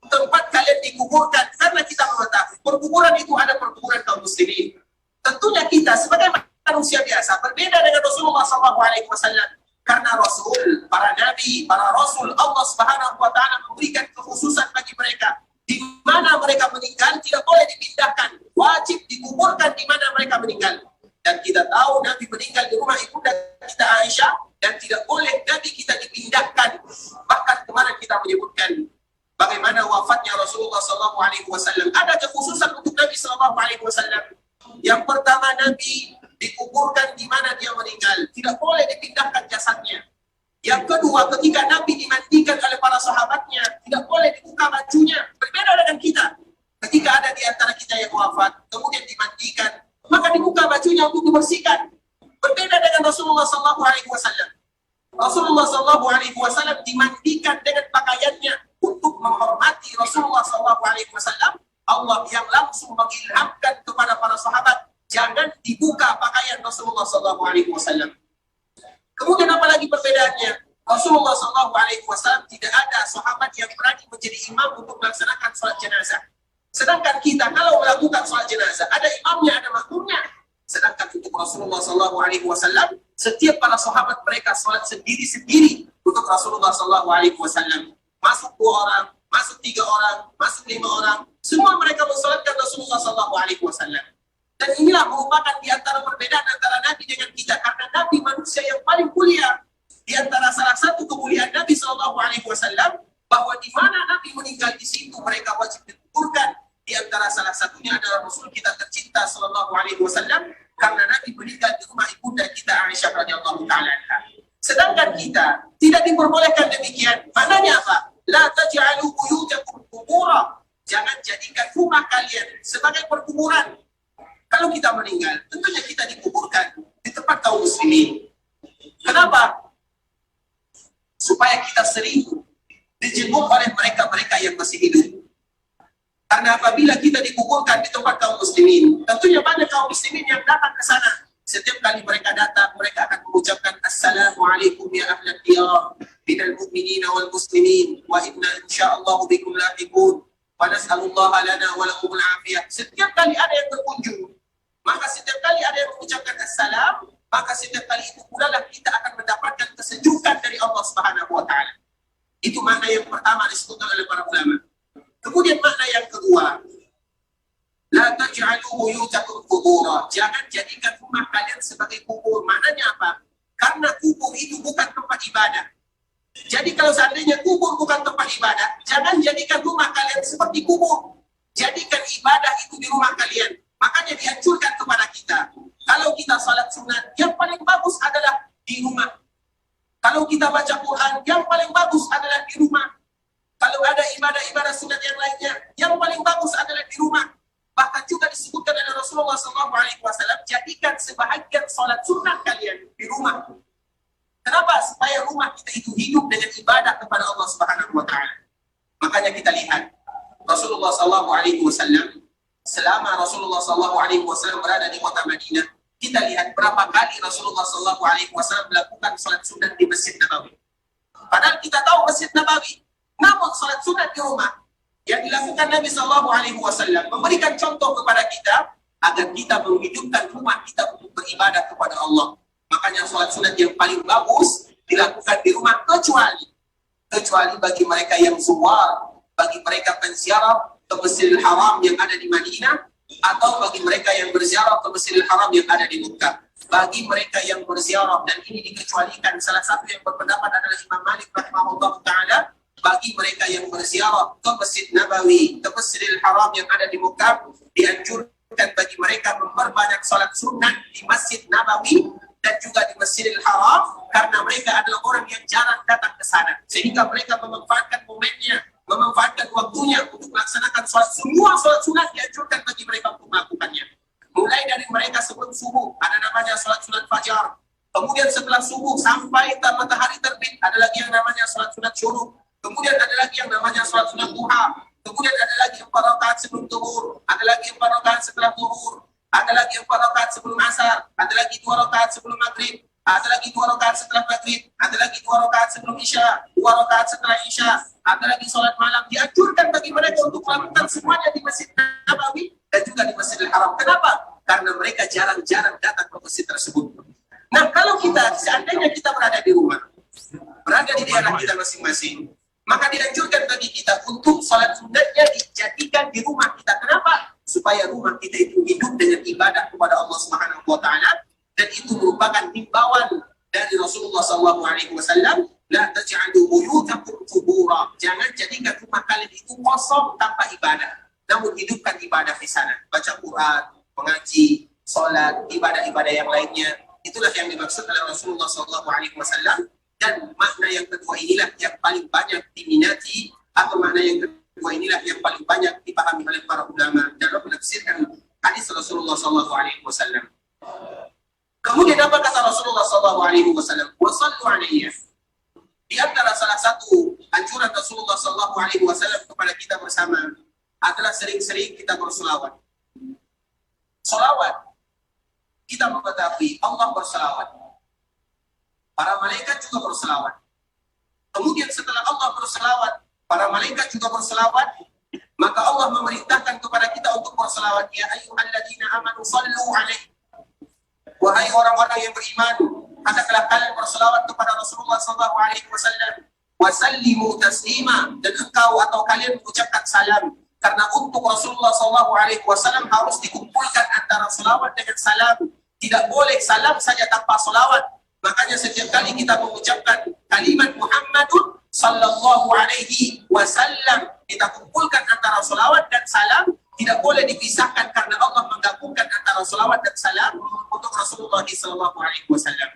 tempat kalian dikuburkan, karena kita mengetahui perkuburan itu ada perkuburan kaum muslimin. Tentunya kita sebagai manusia biasa berbeda dengan Rasulullah SAW, karena Rasul, para nabi, para rasul, Allah Subhanahu wa taala memberikan kekhususan bagi mereka. Di mana mereka meninggal tidak boleh dipindahkan, wajib meninggal. Dan kita tahu Nabi meninggal di rumah ibunda kita Aisyah, dan tidak boleh Nabi kita dipindahkan. Bahkan kemarin kita menyebutkan bagaimana wafatnya Rasulullah SAW. Ada kekhususan untuk Nabi SAW. Yang pertama, Nabi dikuburkan di mana dia meninggal, tidak boleh dipindahkan jasadnya. Yang kedua, ketika Nabi dimandikan oleh para sahabatnya, tidak boleh dibuka bajunya. Berbeda dengan kita. Ketika ada di antara kita yang wafat, kemudian dimandikan, maka dibuka bajunya untuk dibersihkan. Berbeda dengan Rasulullah SAW. Rasulullah SAW dimandikan dengan pakaiannya untuk menghormati Rasulullah SAW. Allah yang langsung mengilhamkan kepada para sahabat, jangan dibuka pakaian Rasulullah SAW. Kemudian apalagi perbedaannya? Rasulullah SAW tidak ada sahabat yang berani menjadi imam untuk melaksanakan sholat jenazah. Sedangkan kita kalau melakukan sholat jenazah, ada imamnya, ada makmumnya. Sedangkan untuk Rasulullah SAW, setiap para sahabat mereka sholat sendiri-sendiri untuk Rasulullah SAW. Masuk 2 orang, masuk 3 orang, masuk 5 orang, semua mereka mensolatkan Rasulullah SAW. Dan inilah merupakan di antara perbedaan antara Nabi dengan kita, karena Nabi manusia yang paling mulia. Di antara salah satu kemuliaan Nabi SAW, bahwa di mana Nabi meninggal di situ mereka wajib dikuburkan. Di antara salah satunya adalah Rasul kita tercinta SAW, karena Nabi meninggal di rumah ibunda kita Aisyah radhiyallahu taala. Sedangkan kita tidak diperbolehkan demikian. Maknanya apa? La taj'alu buyutakum qubura. Jangan jadikan rumah kalian sebagai perkuburan. Kalau kita meninggal, tentunya kita dikuburkan di tempat kaum muslimin. Kenapa? Supaya kita sering dijenguk oleh mereka-mereka yang masih hidup. Karena apabila kita dikuburkan di tempat kaum muslimin, tentunya banyak kaum muslimin yang datang ke sana. Setiap kali mereka datang, mereka akan mengucapkan Assalamualaikum ya ahlan diyar minal mu'minina wal muslimin wa inna insyaallah bikum lahiqun wa nas'alullaha lana wa lakumul afiyah. Setiap kali ada yang berkunjung, maka setiap kali ada yang mengucapkan assalam, maka setiap kali itu pula lah kita akan mendapatkan kesejukan dari Allah Subhanahu wa taala. Itu makna yang pertama disebutkan oleh para ulama. Kemudian makna yang kedua, la taj'alu buyutakum qubura. Jangan jadikan rumah kalian sebagai kubur. Maknanya apa? Karena kubur itu bukan tempat ibadah. Jadi kalau seandainya kubur bukan tempat ibadah, jangan jadikan rumah kalian seperti kubur. Jadikan ibadah itu di rumah kalian. Makanya dianjurkan kepada kita, kalau kita salat sunat, yang paling bagus adalah di rumah. Kalau kita baca Quran, yang paling bagus adalah di rumah. Kalau ada ibadah-ibadah sunat yang lainnya, yang paling bagus adalah di rumah. Bahkan juga disebutkan oleh Rasulullah SAW, jadikan sebahagian salat sunat kalian di rumah. Kenapa? Supaya rumah kita itu hidup dengan ibadah kepada Allah Subhanahu wa taala. Makanya kita lihat Rasulullah SAW, selama Rasulullah SAW berada di kota Madinah, kita lihat berapa kali Rasulullah SAW melakukan salat sunat di Masjid Nabawi. Padahal kita tahu Masjid Nabawi, namun salat sunat di rumah yang dilakukan Nabi SAW memberikan contoh kepada kita agar kita menghidupkan rumah kita untuk beribadah kepada Allah. Makanya salat sunat yang paling bagus dilakukan di rumah, kecuali bagi mereka yang zuwar, bagi mereka penziarah ke Masjidil Haram yang ada di Madinah, atau bagi mereka yang berziarah ke Masjidil Haram yang ada di Mekah. Bagi mereka yang berziarah, dan ini dikecualikan, salah satu yang berpendapat adalah Imam Malik rahimahullah ta'ala, bagi mereka yang berziarah ke Masjid Nabawi, ke Masjidil Haram yang ada di Mekah, dianjurkan bagi mereka memperbanyak salat sunnah di Masjid Nabawi dan juga di Masjidil Haram, karena mereka adalah orang yang jarang datang ke sana, sehingga mereka memanfaatkan momennya, memanfaatkan waktunya untuk melaksanakan salat. Semua salat sunat dianjurkan bagi mereka untuk melakukannya. Mulai dari mereka sebelum subuh, ada namanya salat sunat fajar. Kemudian setelah subuh sampai matahari terbit, ada lagi yang namanya salat sunat syuruk. Kemudian ada lagi yang namanya salat sunat duha. Kemudian ada lagi 4 rakaat sebelum zuhur, ada lagi 4 rakaat setelah zuhur, ada lagi 4 rakaat sebelum asar, ada lagi 2 rakaat sebelum maghrib, ada lagi 2 rakaat setelah maghrib, ada lagi 2 rakaat sebelum isya, 2 rakaat setelah isya, ada lagi salat malam. Dianjurkan bagi mereka untuk melakukan semuanya di Masjid Nabawi dan juga di Masjidil Haram. Kenapa? Karena mereka jarang-jarang datang ke masjid tersebut. Nah, kalau kita seandainya kita berada di rumah, berada di daerah kita masing-masing, Maka dianjurkan bagi kita untuk sholat sunatnya dijadikan di rumah kita. Kenapa? Supaya rumah kita itu hidup dengan ibadah kepada Allah Subhanahu wa taala, dan itu merupakan himbauan dari Rasulullah SAW. La taj'alu buyutakum qubura. Jangan jadikan rumah kalian itu kosong tanpa ibadah. Namun hidupkan ibadah di sana. Baca Quran, mengaji, sholat, ibadah-ibadah yang lainnya. Itulah yang dimaksud oleh Rasulullah SAW. Dan makna yang kedua inilah yang paling banyak diminati, atau makna yang kedua inilah yang paling banyak dipahami oleh para ulama dalam menafsirkan hadis Rasulullah SAW. Kemudian apa kata Rasulullah SAW? Wasallu alayya. Di antara salah satu anjuran Rasulullah SAW kepada kita bersama adalah sering-sering kita berselawat. Selawat, kita mengetahui Allah berselawat. Para malaikat juga berselawat. Kemudian setelah Allah berselawat, para malaikat juga berselawat, maka Allah memerintahkan kepada kita untuk berselawat. Ya ayyuhalladzina amanu sallu alaihi. Wahai orang-orang yang beriman, hendaklah kalian berselawat kepada Rasulullah SAW. Wasallimu taslima, dan engkau atau kalian mengucapkan salam. Karena untuk Rasulullah SAW harus dikumpulkan antara selawat dengan salam. Tidak boleh salam saja tanpa selawat. Makanya setiap kali kita mengucapkan kalimat Muhammadun sallallahu alaihi wasallam, kita kumpulkan antara selawat dan salam. Tidak boleh dipisahkan karena Allah menggabungkan antara selawat dan salam untuk Rasulullah sallallahu alaihi wasallam.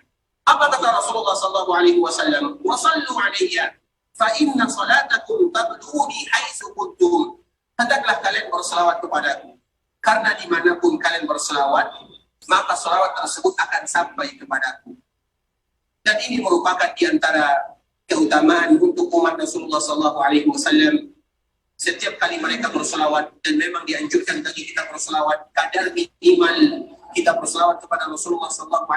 Apa kata Rasulullah sallallahu alaihi wasallam? Wa sallu alayya fa inna salatakum tablughuni haitsu kuntum. Hendaklah kalian berselawat kepadaku, karena dimanapun kalian berselawat, maka selawat tersebut akan sampai kepadaku. Dan ini merupakan di antara keutamaan untuk umat Rasulullah SAW. Setiap kali mereka berselawat, dan memang dianjurkan bagi kita berselawat, kadar minimal kita berselawat kepada Rasulullah SAW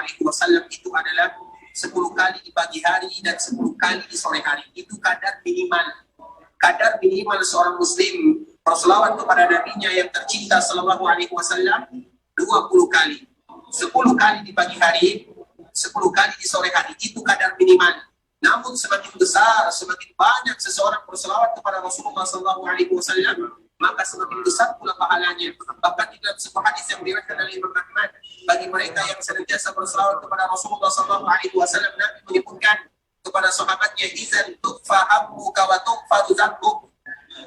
itu adalah 10 kali di pagi hari dan 10 kali di sore hari. Itu kadar minimal. Kadar minimal seorang muslim berselawat kepada nabinya yang tercinta sallallahu alaihi wasallam 20 kali. 10 kali di pagi hari, 10 kali di sore hari, itu kadar minimal. Namun semakin besar, semakin banyak seseorang berselawat kepada Rasulullah SAW, maka semakin besar pula pahalanya. Bahkan di dalam sebuah hadis yang diriwayatkan oleh Imam Ahmad, bagi mereka yang senantiasa berselawat kepada Rasulullah SAW, Nabi menyebutkan kepada sahabatnya, izan tukfa hammuka wa tukfa dzambuk.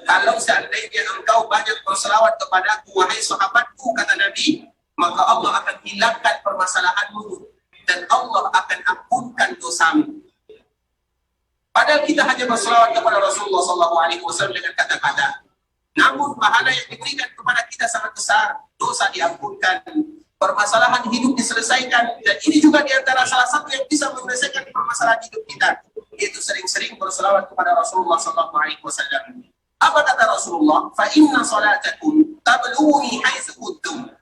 Kalau seandainya engkau banyak berselawat kepadaku, wahai sahabatku, kata Nabi, maka Allah akan hilangkan permasalahanmu dan Allah akan ampunkan dosamu. Padahal kita hanya berselawat kepada Rasulullah SAW dengan kata-kata. Namun pahala yang diberikan kepada kita sangat besar. Dosa diampunkan, permasalahan hidup diselesaikan. Dan ini juga diantara salah satu yang bisa menyelesaikan permasalahan hidup kita, yaitu sering-sering berselawat kepada Rasulullah SAW. Apa kata Rasulullah? Fa inna salatakum tablughuni haitsu kuntum.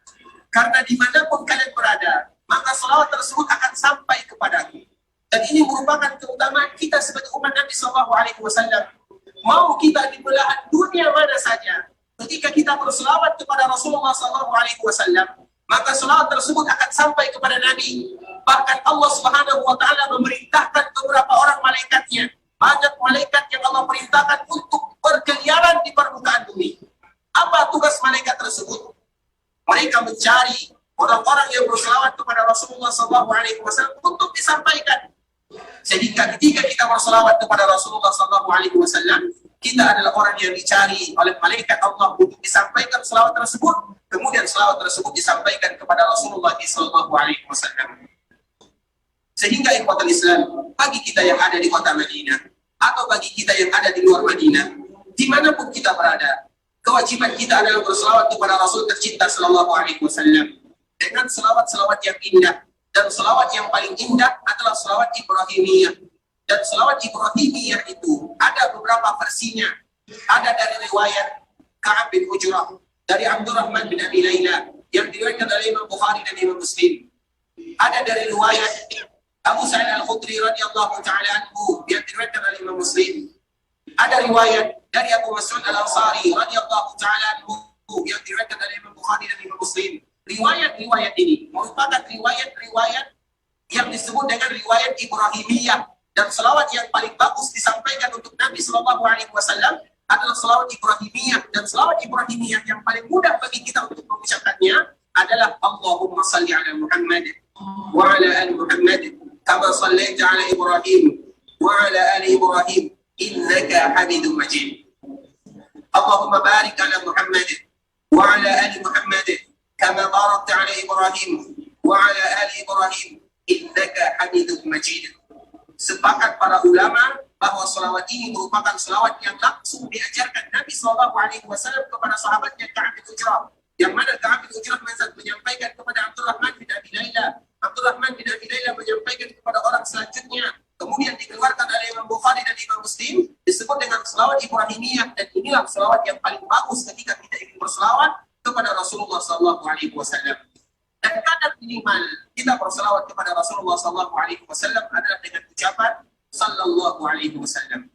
Karena dimanapun kalian berada, maka salawat tersebut akan sampai kepadaku. Dan ini merupakan keutamaan kita sebagai umat Nabi SAW. Mau kita di belahan dunia mana saja, ketika kita berselawat kepada Rasulullah SAW, maka selawat tersebut akan sampai kepada Nabi. Bahkan Allah Subhanahu wa taala memerintahkan beberapa orang malaikatnya. Banyak malaikat yang Allah perintahkan untuk berkeliaran di permukaan bumi. Apa tugas malaikat tersebut? Mereka mencari orang-orang yang berselawat kepada Rasulullah SAW untuk disampaikan. Sehingga ketika kita berselawat kepada Rasulullah SAW, kita adalah orang yang dicari oleh malaikat Allah untuk disampaikan selawat tersebut. Kemudian selawat tersebut disampaikan kepada Rasulullah SAW. Sehingga ikhwatul Islam, bagi kita yang ada di kota Madinah, atau bagi kita yang ada di luar Madinah, dimanapun kita berada, kewajiban kita adalah berselawat kepada Rasul tercinta SAW dengan selawat-selawat yang indah. Dan selawat yang paling indah adalah selawat Ibrahimiyah. Dan selawat Ibrahimiyah itu ada beberapa versinya. Ada dari riwayat Ka'ab bin Ujrah, dari Abdurrahman bin Abi Layla, yang diriwayatkan oleh Imam Bukhari dan Imam Muslim. Ada dari riwayat Abu Sa'id Al-Khudri radhiyallahu ta'ala anhu, yang diriwayatkan oleh Imam Muslim. Ada riwayat dari Abu Mas'ud Al-Ansari radhiyallahu ta'ala anhu, yang diriwayatkan oleh Imam Bukhari dan Imam Muslim. Riwayat-riwayat ini merupakan riwayat-riwayat yang disebut dengan riwayat Ibrahimiyah, Dan selawat yang paling bagus disampaikan untuk Nabi Shallallahu Alaihi Wasallam adalah selawat Ibrahimiyah. Dan selawat Ibrahimiyah yang paling mudah bagi kita untuk mengucapkannya adalah Allahumma salli ala Muhammad wa ala ali Muhammad kama sallaita ala Ibrahim wa ala ali Ibrahim innaka Hamidum Majid. Allahumma barik ala Muhammad wa ala ali Muhammad kama barakta ala Ibrahim wa ala ali Ibrahim innaka Hamidum Majid. Sepakat para ulama bahwa selawat ini merupakan selawat yang langsung diajarkan Nabi Shallallahu Alaihi Wasallam kepada sahabatnya Ka'ab bin Ujrah, yang mana Ka'ab bin Ujrah menyampaikan kepada Abdurrahman bin Abi Layla, Abdurrahman bin Abi Layla menyampaikan kepada orang selanjutnya, kemudian dikeluarkan oleh Imam Bukhari dan Imam Muslim, disebut dengan selawat Ibrahimiyah. Dan inilah selawat yang paling bagus ketika kita ingin berselawat kepada Rasulullah Shallallahu Alaihi Wasallam. Dan kadar minimal kita berselawat kepada Rasulullah Sallallahu Alaihi Wasallam adalah dengan ucapan Sallallahu Alaihi Wasallam.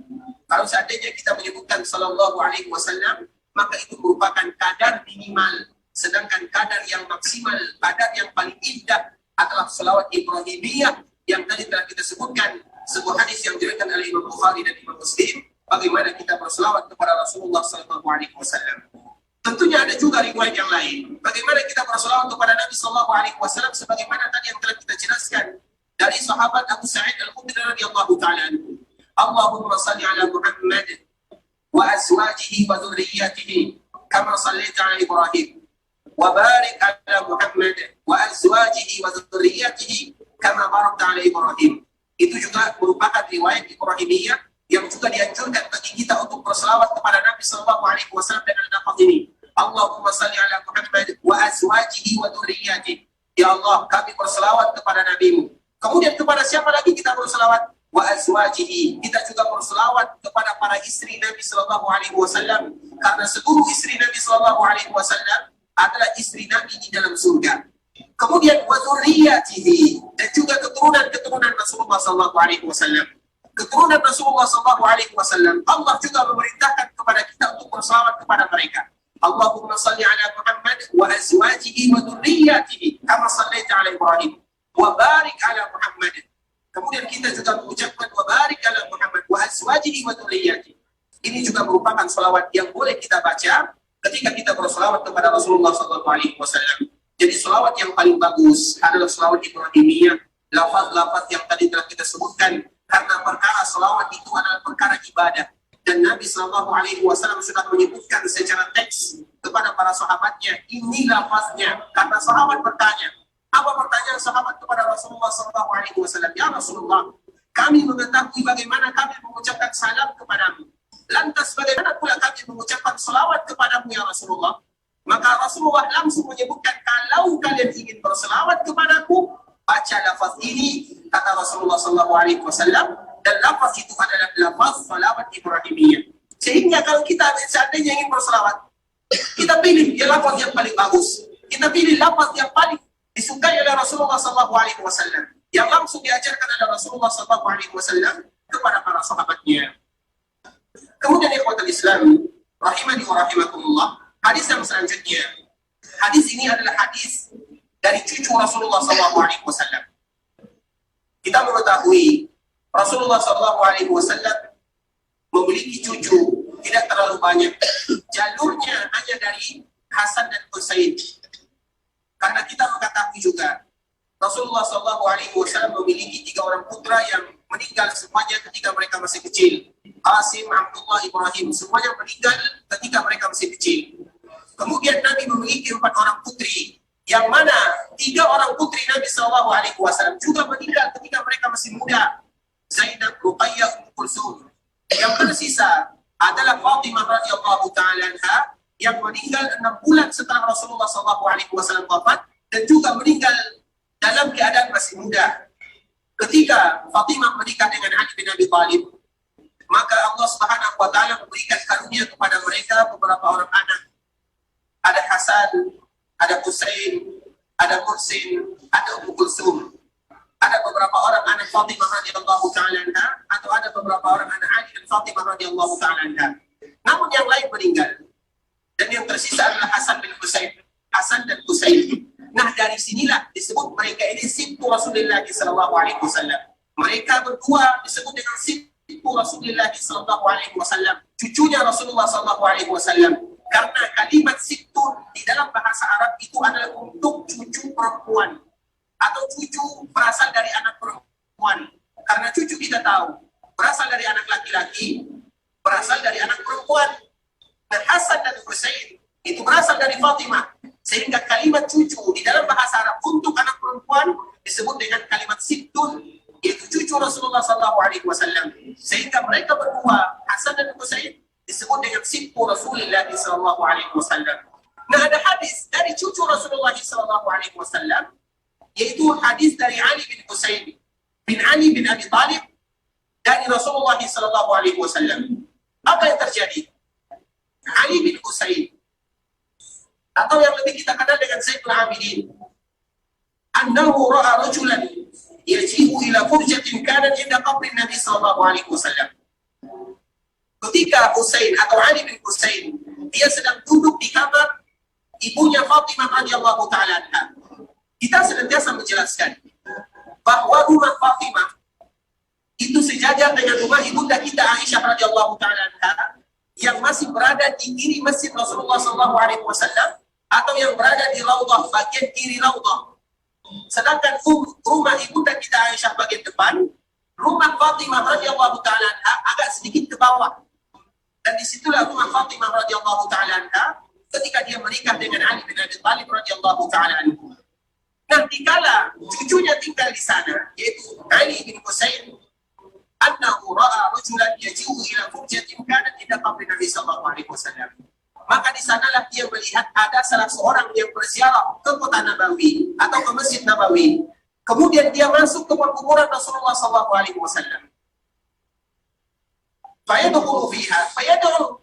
Kalau seandainya kita menyebutkan Sallallahu Alaihi Wasallam, maka itu merupakan kadar minimal. Sedangkan kadar yang maksimal, kadar yang paling indah adalah selawat Ibrahimiyah yang tadi telah kita sebutkan. Sebuah hadis yang diriwayatkan oleh Imam Bukhari dan Imam Muslim, bagaimana kita berselawat kepada Rasulullah Sallallahu Alaihi Wasallam. Tentunya ada juga riwayat yang lain. Bagaimana kita berselawat kepada Nabi Sallallahu Alaihi Wasallam sebagaimana tadi yang telah kita jelaskan dari sahabat Abu Sa'id Al-Khudri radhiyallahu ta'ala anhu. Allahumma salli ala Muhammad wa azwajihi wa dzurriyyatihi kama shallaita ala Ibrahim wa barik ala Muhammad wa azwajihi wa dzurriyyatihi kama barakta ala Ibrahim. Itu juga merupakan riwayat Ibrahimiyah yang juga dianjurkan bagi kita untuk berselawat kepada Nabi Sallallahu Alaihi Wasallam dengan lafaz ini. Allahumma salli ala Muhammad wa azwajihi wa dzurriyyatihi. Ya Allah, kami berselawat kepada Nabi-Mu. Kemudian kepada siapa lagi kita berselawat? Wa azwajihi. Kita juga berselawat kepada para istri Nabi Sallallahu Alaihi Wasallam, karena seluruh istri Nabi Sallallahu Alaihi Wasallam adalah istri Nabi di dalam surga. Kemudian wa dzurriyyatihi, dan juga keturunan-keturunan Rasulullah Sallallahu Alaihi Wasallam. Keturunan Rasulullah Sallallahu Alaihi Wasallam, Allah juga memerintahkan kepada kita untuk berselawat kepada mereka. Allahumma salli ala Muhammad wa azwajihi wa dzurriyyatihi kama shallaita ala Ibrahim wa barik ala Muhammad. Kemudian kita juga mengucapkan wa barik ala Muhammad wa azwajihi wa dzurriyyatihi. Ini juga merupakan selawat yang boleh kita baca ketika kita berselawat kepada Rasulullah Sallallahu Alaihi Wasallam. Jadi selawat yang paling bagus adalah selawat Ibrahimiyah, lafaz-lafaz yang tadi telah kita sebutkan, karena perkara selawat itu adalah perkara ibadah. Dan Nabi Sallallahu Alaihi Wasallam sudah menyebutkan secara teks kepada para sahabatnya, ini lafaznya. Karena sahabat bertanya, apa pertanyaan sahabat kepada Rasulullah Sallallahu Alaihi Wasallam? Ya Rasulullah, kami mengetahui bagaimana kami mengucapkan salam kepadamu. Lantas bagaimana pula kami mengucapkan selawat kepadamu ya Rasulullah? Maka Rasulullah langsung menyebutkan, kalau kalian ingin berselawat kepadaku, baca lafaz ini, kata Rasulullah Sallallahu Alaihi Wasallam. Dan lafaz itu adalah lafaz salawat Ibrahimiyah. Sehingga kalau kita seandainya ingin berselawat, kita pilih ya lafaz yang paling bagus. Kita pilih lafaz yang paling disukai oleh Rasulullah Sallallahu Alaihi Wasallam, yang langsung diajarkan oleh Rasulullah Sallallahu Alaihi Wasallam kepada para sahabatnya. Kemudian ikhwatul Islam, rahimani wa rahimakumullah, hadis yang selanjutnya. Hadis ini adalah hadis dari cucu Rasulullah Sallallahu Alaihi Wasallam. Kita mengetahui Rasulullah Sallallahu Alaihi Wasallam memiliki cucu tidak terlalu banyak. Jalurnya hanya dari Hasan dan Husain. Karena kita mengetahui juga Rasulullah Sallallahu Alaihi Wasallam memiliki 3 orang putra yang meninggal semuanya ketika mereka masih kecil. Qasim, Abdullah, Ibrahim, semuanya meninggal ketika mereka masih kecil. Kemudian Nabi memiliki 4 orang putri, yang mana 3 orang putri Nabi Sallallahu Alaihi Wasallam juga meninggal ketika mereka masih muda. Zainab, Ruqayyah, Ummu Kulsum. Yang tersisa adalah Fatimah radhiyallahu ta'ala anha, yang meninggal 6 bulan setelah Rasulullah SAW wafat, dan juga meninggal dalam keadaan masih muda. Ketika Fatimah menikah dengan Ali bin Abi Thalib, maka Allah Subhanahu wa ta'ala memberikan karunia kepada mereka beberapa orang anak. Ada Hasan, ada Husain, ada Muhsin, ada Ummu Kulsum. Ada beberapa orang anak Fatimah radhiyallahu ta'ala anha, atau ada beberapa orang anak Ali dan Fatimah radhiyallahu ta'ala anha. Namun yang lain meninggal. Dan yang tersisa adalah Hasan bin Husain. Hasan dan Husain. Nah, dari sinilah disebut mereka ini sibtu Rasulullah sallallahu alaihi wasallam. Mereka berdua disebut dengan sibtu Rasulullah sallallahu alaihi wasallam, cucunya Rasulullah sallallahu alaihi wasallam. Karena kalimat sibtu di dalam bahasa Arab itu adalah untuk cucu perempuan atau cucu berasal dari anak perempuan. Karena cucu kita tahu berasal dari anak laki-laki, berasal dari anak perempuan. Dan Hasan dan Husain itu berasal dari Fatimah. Sehingga kalimat cucu di dalam bahasa Arab untuk anak perempuan disebut dengan kalimat sibtun, yaitu cucu Rasulullah SAW. Sehingga mereka berdua, Hasan dan Husain, disebut dengan sibtu Rasulullah SAW. Nah, ada hadis dari cucu Rasulullah SAW, yaitu hadis dari Ali bin Husain bin Ali bin Abi Talib dari Rasulullah SAW. Apa yang terjadi? Ali bin Husain, atau yang lebih kita kenal dengan Zaidul Abidin, annahu ra'a rajulan yaji'u ila furjatin kanat inda qabri Nabi sallallahu alaihi wasallam. Ketika Husain atau Ali bin Husain, dia sedang duduk di kamar ibunya Fatimah radhiyallahu taala anha. Kita senantiasa menjelaskan bahwa rumah Fatimah itu sejajar dengan rumah ibunda kita Aisyah radhiyallahu taala anha yang masih berada di kiri masjid Rasulullah sallallahu alaihi wasallam, atau yang berada di raudhah, bagian kiri raudhah. Sedangkan rumah ibunda kita Aisyah bagian depan, rumah Fatimah radhiyallahu taala anha agak sedikit ke bawah. Dan disitulah rumah Fatimah radhiyallahu taala anha ketika dia menikah dengan Ali bin Abi Thalib radhiyallahu taala anhu. Nah, dikala cucunya tinggal di sana, yaitu Ali bin Husain, annahu ra'a rajulan yaji'u ila furjatin kanat inda qabri Nabi sallallahu alaihi wasallam. Maka di sanalah dia melihat ada salah seorang yang berziarah ke kota Nabawi atau ke Masjid Nabawi. Kemudian dia masuk ke perkuburan Rasulullah sallallahu alaihi wasallam. Fayadkhulu fiha, fayad'u.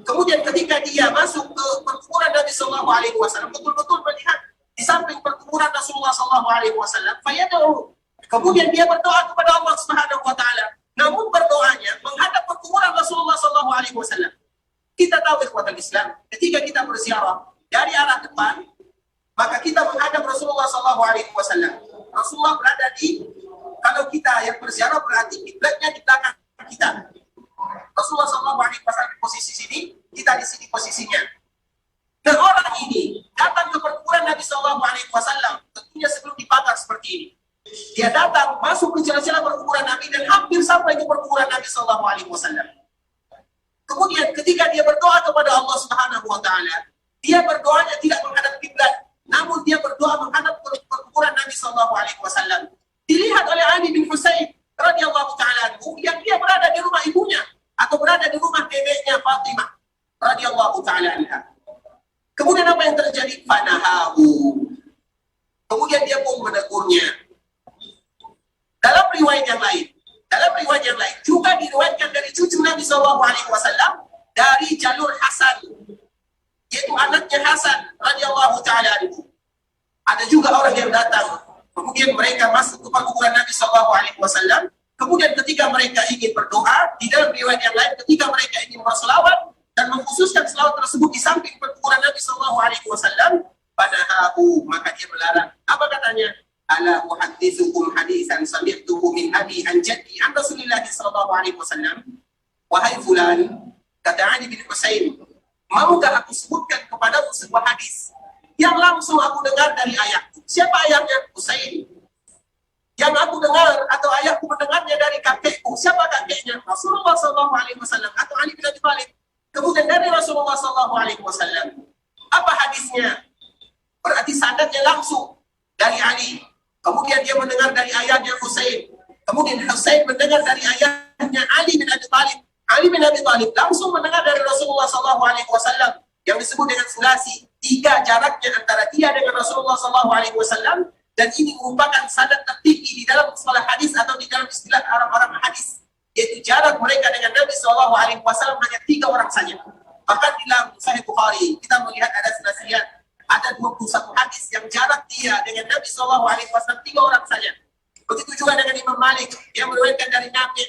Kemudian ketika dia masuk ke perkuburan Nabi sallallahu alaihi wasallam, betul-betul melihat di samping perkuburan Rasulullah sallallahu alaihi wasallam, fayad'u. Kemudian dia berdoa kepada Allah Subhanahu wa taala. Namun berdoanya menghadap perkuburan Rasulullah sallallahu alaihi wasallam. Kita tahu ikhwatul Islam, ketika kita berziarah dari arah depan, maka kita menghadap Rasulullah sallallahu alaihi wasallam. Rasulullah berada di, kalau kita yang berziarah berarti kiblatnya di belakang kita. Rasulullah sallallahu alaihi wasallam di posisi sini, kita di sini posisinya. Dan orang ini datang ke perkuburan Nabi sallallahu alaihi wasallam, tentunya sebelum dipagar seperti ini. Dia datang masuk ke celah-celah perkuburan Nabi dan hampir sampai ke perkuburan Nabi sallallahu alaihi wasallam. Kemudian ketika dia berdoa kepada Allah Subhanahu wa taala, dia berdoanya tidak menghadap kiblat, namun dia berdoa menghadap perkuburan Nabi sallallahu alaihi wasallam. Dilihat oleh Ali bin Husain radhiyallahu taala anhu yang dia berada di rumah ibunya atau berada di rumah neneknya Fatimah radhiyallahu taala anha. Kemudian apa yang terjadi? Fanahahu. Kemudian dia pun menegurnya. Dalam riwayat yang lain juga diriwayatkan dari cucu Nabi sallallahu alaihi wasallam dari jalur Hasan, yaitu anaknya Hasan radhiyallahu taala anhu. Ada juga orang yang datang, kemudian mereka masuk ke perkuburan Nabi sallallahu alaihi wasallam. Kemudian ketika mereka ingin berdoa, di dalam riwayat yang lain ketika mereka ingin berselawat dan mengkhususkan selawat tersebut di samping perkuburan Nabi sallallahu alaihi wasallam, padahahu, maka dia melarang. Apa katanya? Ala uhaddithukum hadisan sami'tuhu min abi an jaddi an Rasulillah sallallahu alaihi wasallam. Wahai fulan, kata Ali bin Husain, maukah aku sebutkan kepadamu sebuah hadis yang langsung aku dengar dari ayahku? Siapa ayahnya? Husain. Yang aku dengar atau ayahku mendengarnya dari kakekku. Siapa kakeknya? Rasulullah sallallahu alaihi wasallam atau Ali bin Abi Thalib. Kemudian dari Rasulullah sallallahu alaihi wasallam. Apa hadisnya? Berarti sanadnya langsung dari Ali. Kemudian dia mendengar dari ayahnya Husain. Kemudian Husain mendengar dari ayahnya Ali bin Abi Thalib. Ali bin Abi Thalib langsung mendengar dari Rasulullah sallallahu alaihi wasallam yang disebut dengan sulasi. 3 jaraknya antara dia dengan Rasulullah sallallahu alaihi wasallam, dan ini merupakan sanad tertinggi di dalam istilah hadis atau di dalam istilah orang-orang hadis, yaitu jarak mereka dengan Nabi sallallahu alaihi wasallam hanya 3 orang saja. Bahkan di dalam Sahih Bukhari kita melihat ada selasiat, ada 21 hadis yang jarak dia dengan Nabi sallallahu alaihi wasallam 3 orang saja. Begitu juga dengan Imam Malik, dia meriwayatkan dari Nabi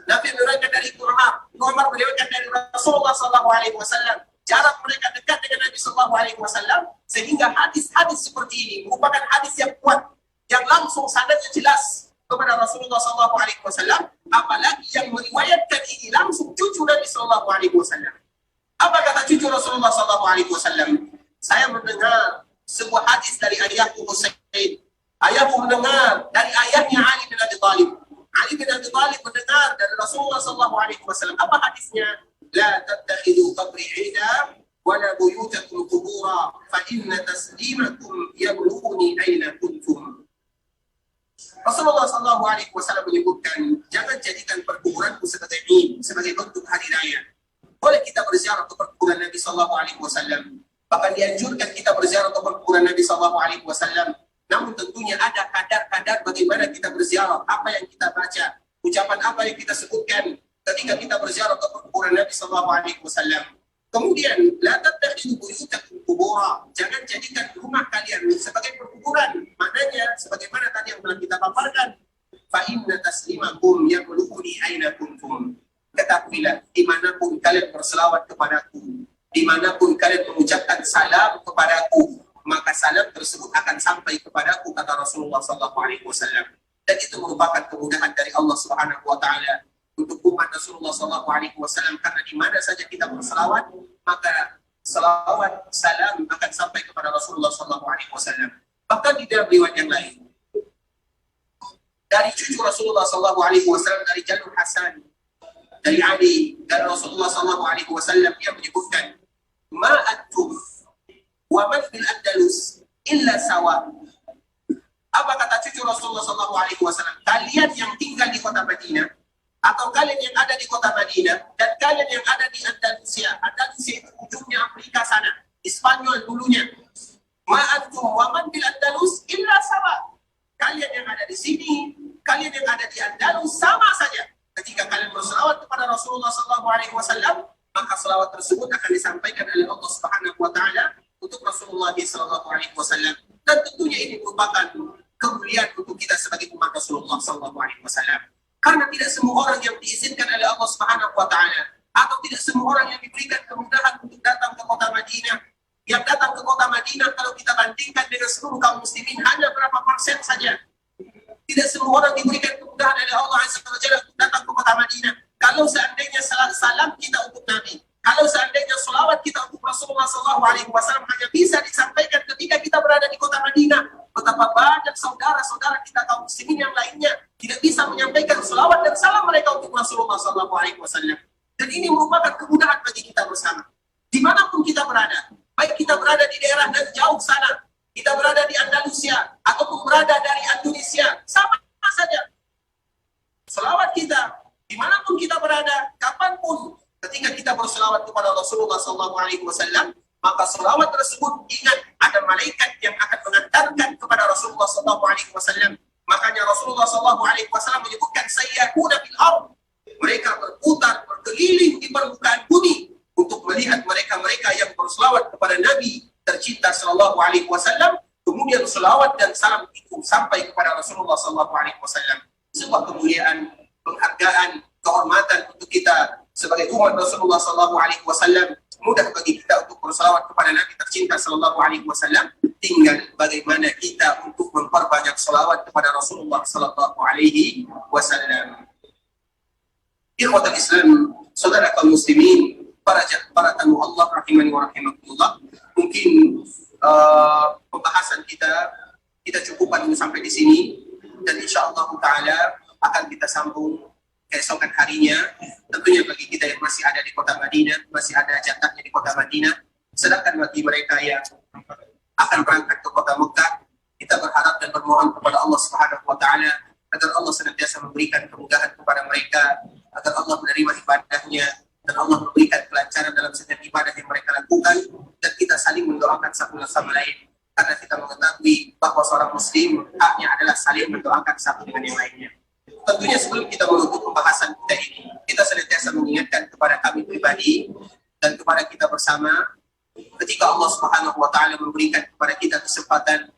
meriwayatkan dari Umar meriwayatkan dari Rasulullah sallallahu alaihi wasallam. Jarak mereka dekat dengan Nabi sallallahu alaihi wasallam, sehingga hadis-hadis seperti ini merupakan hadis yang kuat, yang langsung sanadnya jelas kepada Rasulullah Sallallahu Alaihi Wasallam, apalagi yang meriwayatkan ini langsung cucu Nabi Sallallahu Alaihi Wasallam. Apa kata cucu Rasulullah Sallallahu Alaihi Wasallam? Saya mendengar sebuah hadis dari ayahku Husain. Ayahku mendengar dari ayahnya Ali bin Abi Thalib. Ali bin Abi Thalib mendengar dari Rasulullah Sallallahu Alaihi Wasallam. Apa hadisnya? La tattakhidu qabri 'ida wa la buyutakum qubura fa inna taslimakum yablughuni aina kuntum. Rasulullah Sallallahu Alaihi Wasallam menyebutkan, jangan jadikan perkuburanku sebagai Eid, sebagai bentuk hari raya. Boleh kita berziarah ke perkuburan Nabi Sallallahu Alaihi Wasallam. Bahkan dianjurkan kita berziarah ke perkuburan Nabi Sallallahu Alaihi Wasallam. Namun tentunya ada kadar-kadar bagaimana kita berziarah, apa yang kita baca, ucapan apa yang kita sebutkan ketika kita berziarah ke perkuburan Nabi Sallallahu Alaihi Wasallam. Kemudian, la tattakhidu buyutakum qubura. Jangan jadikan rumah kalian sebagai perkuburan. Maknanya, sebagaimana tadi yang telah kita paparkan, fa inna taslimakum yablughuni aina kuntum. Ketahuilah, dimanapun kalian berselawat kepadaku, dimanapun kalian mengucapkan salam kepadaku, maka salam tersebut akan sampai kepadaku, kata Rasulullah SAW. Dan itu merupakan kemudahan dari Allah Subhanahu Wa Taala untuk umat Rasulullah SAW, karena di mana saja kita berselawat, maka selawat salam akan sampai kepada Rasulullah SAW. Bahkan di dalam riwayat yang lain, dari cucu Rasulullah SAW, dari jalur Hasan, dari Ali, dari Rasulullah SAW, yang menyebutkan, ma antum wa man bil Andalus illa sawa. Apa kata cucu Rasulullah SAW? Kalian yang tinggal di kota Madinah, atau kalian yang ada di kota Madinah, dan kalian yang ada di Andalusia. Andalusia itu ujungnya Afrika sana, di Spanyol dulunya. Ma antum wa man bil Andalus illa sawa. Kalian yang ada di sini, kalian yang ada di Andalus sama saja. Ketika kalian berselawat kepada Rasulullah SAW, maka selawat tersebut akan disampaikan oleh Allah Subhanahu Wa Taala untuk Rasulullah SAW. Dan tentunya ini merupakan kemuliaan untuk kita sebagai umat Rasulullah SAW. Karena tidak semua orang yang diizinkan oleh Allah Subhanahu Wa Taala, atau tidak semua orang yang diberikan kemudahan untuk datang ke kota Madinah. Yang datang ke kota Madinah, kalau kita bandingkan dengan seluruh kaum muslimin, hanya berapa persen saja. Tidak semua orang diberikan kemudahan oleh Allah Azza wa Jalla untuk datang ke kota Madinah. Kalau seandainya salam kita untuk Nabi, kalau seandainya selawat kita untuk Rasulullah SAW hanya bisa disampaikan ketika kita berada di kota Madinah, betapa banyak saudara-saudara kita kaum muslimin yang lainnya tidak bisa menyampaikan selawat dan salam mereka untuk Rasulullah SAW. Dan ini merupakan kemudahan bagi kita bersama. Dimanapun kita berada, baik kita berada di daerah dan jauh sana, kita berada di Andalusia, ataupun berada dari Indonesia, sama saja. Selawat kita, dimanapun kita berada, kapanpun, ketika kita berselawat kepada Rasulullah SAW, maka selawat tersebut, ingat, ada malaikat yang akan mengantarkan kepada Rasulullah SAW. Makanya Rasulullah SAW menyebutkan, sayyakuna fil ardh. Mereka berputar, berkeliling di permukaan bumi untuk melihat mereka-mereka yang berselawat kepada Nabi tercinta Sallallahu Alaihi Wasallam, kemudian selawat dan salam itu sampai kepada Rasulullah Sallallahu Alaihi Wasallam. Sebuah kemuliaan, penghargaan, kehormatan untuk kita sebagai umat Rasulullah Sallallahu Alaihi Wasallam. Mudah bagi kita untuk berselawat kepada Nabi tercinta Sallallahu Alaihi Wasallam. Tinggal bagaimana kita untuk memperbanyak selawat kepada Rasulullah Sallallahu Alaihi Wasallam. Ikhwatul Islam, saudara kaum muslimin, para tamu Allah rahimani wa rahimakumullah. Mungkin pembahasan kita cukupkan dulu sampai di sini, dan insyaallah taala akan kita sambung keesokan harinya. Tentunya bagi kita yang masih ada di kota Madinah, masih ada jatahnya di kota Madinah. Sedangkan bagi mereka yang akan berangkat ke kota Mekah, kita berharap dan bermohon kepada Allah Subhanahu wa taala agar Allah senantiasa memberikan kemudahan kepada mereka, agar Allah menerima ibadahnya, dan Allah memberikan kelancaran dalam setiap ibadah yang mereka lakukan, dan kita saling mendoakan satu sama lain, karena kita mengetahui bahwa seorang muslim haknya adalah saling mendoakan satu dengan yang lainnya. Tentunya sebelum kita menutup pembahasan kita ini, kita senantiasa mengingatkan kepada kami pribadi dan kepada kita bersama, ketika Allah Subhanahu wa taala memberikan kepada kita kesempatan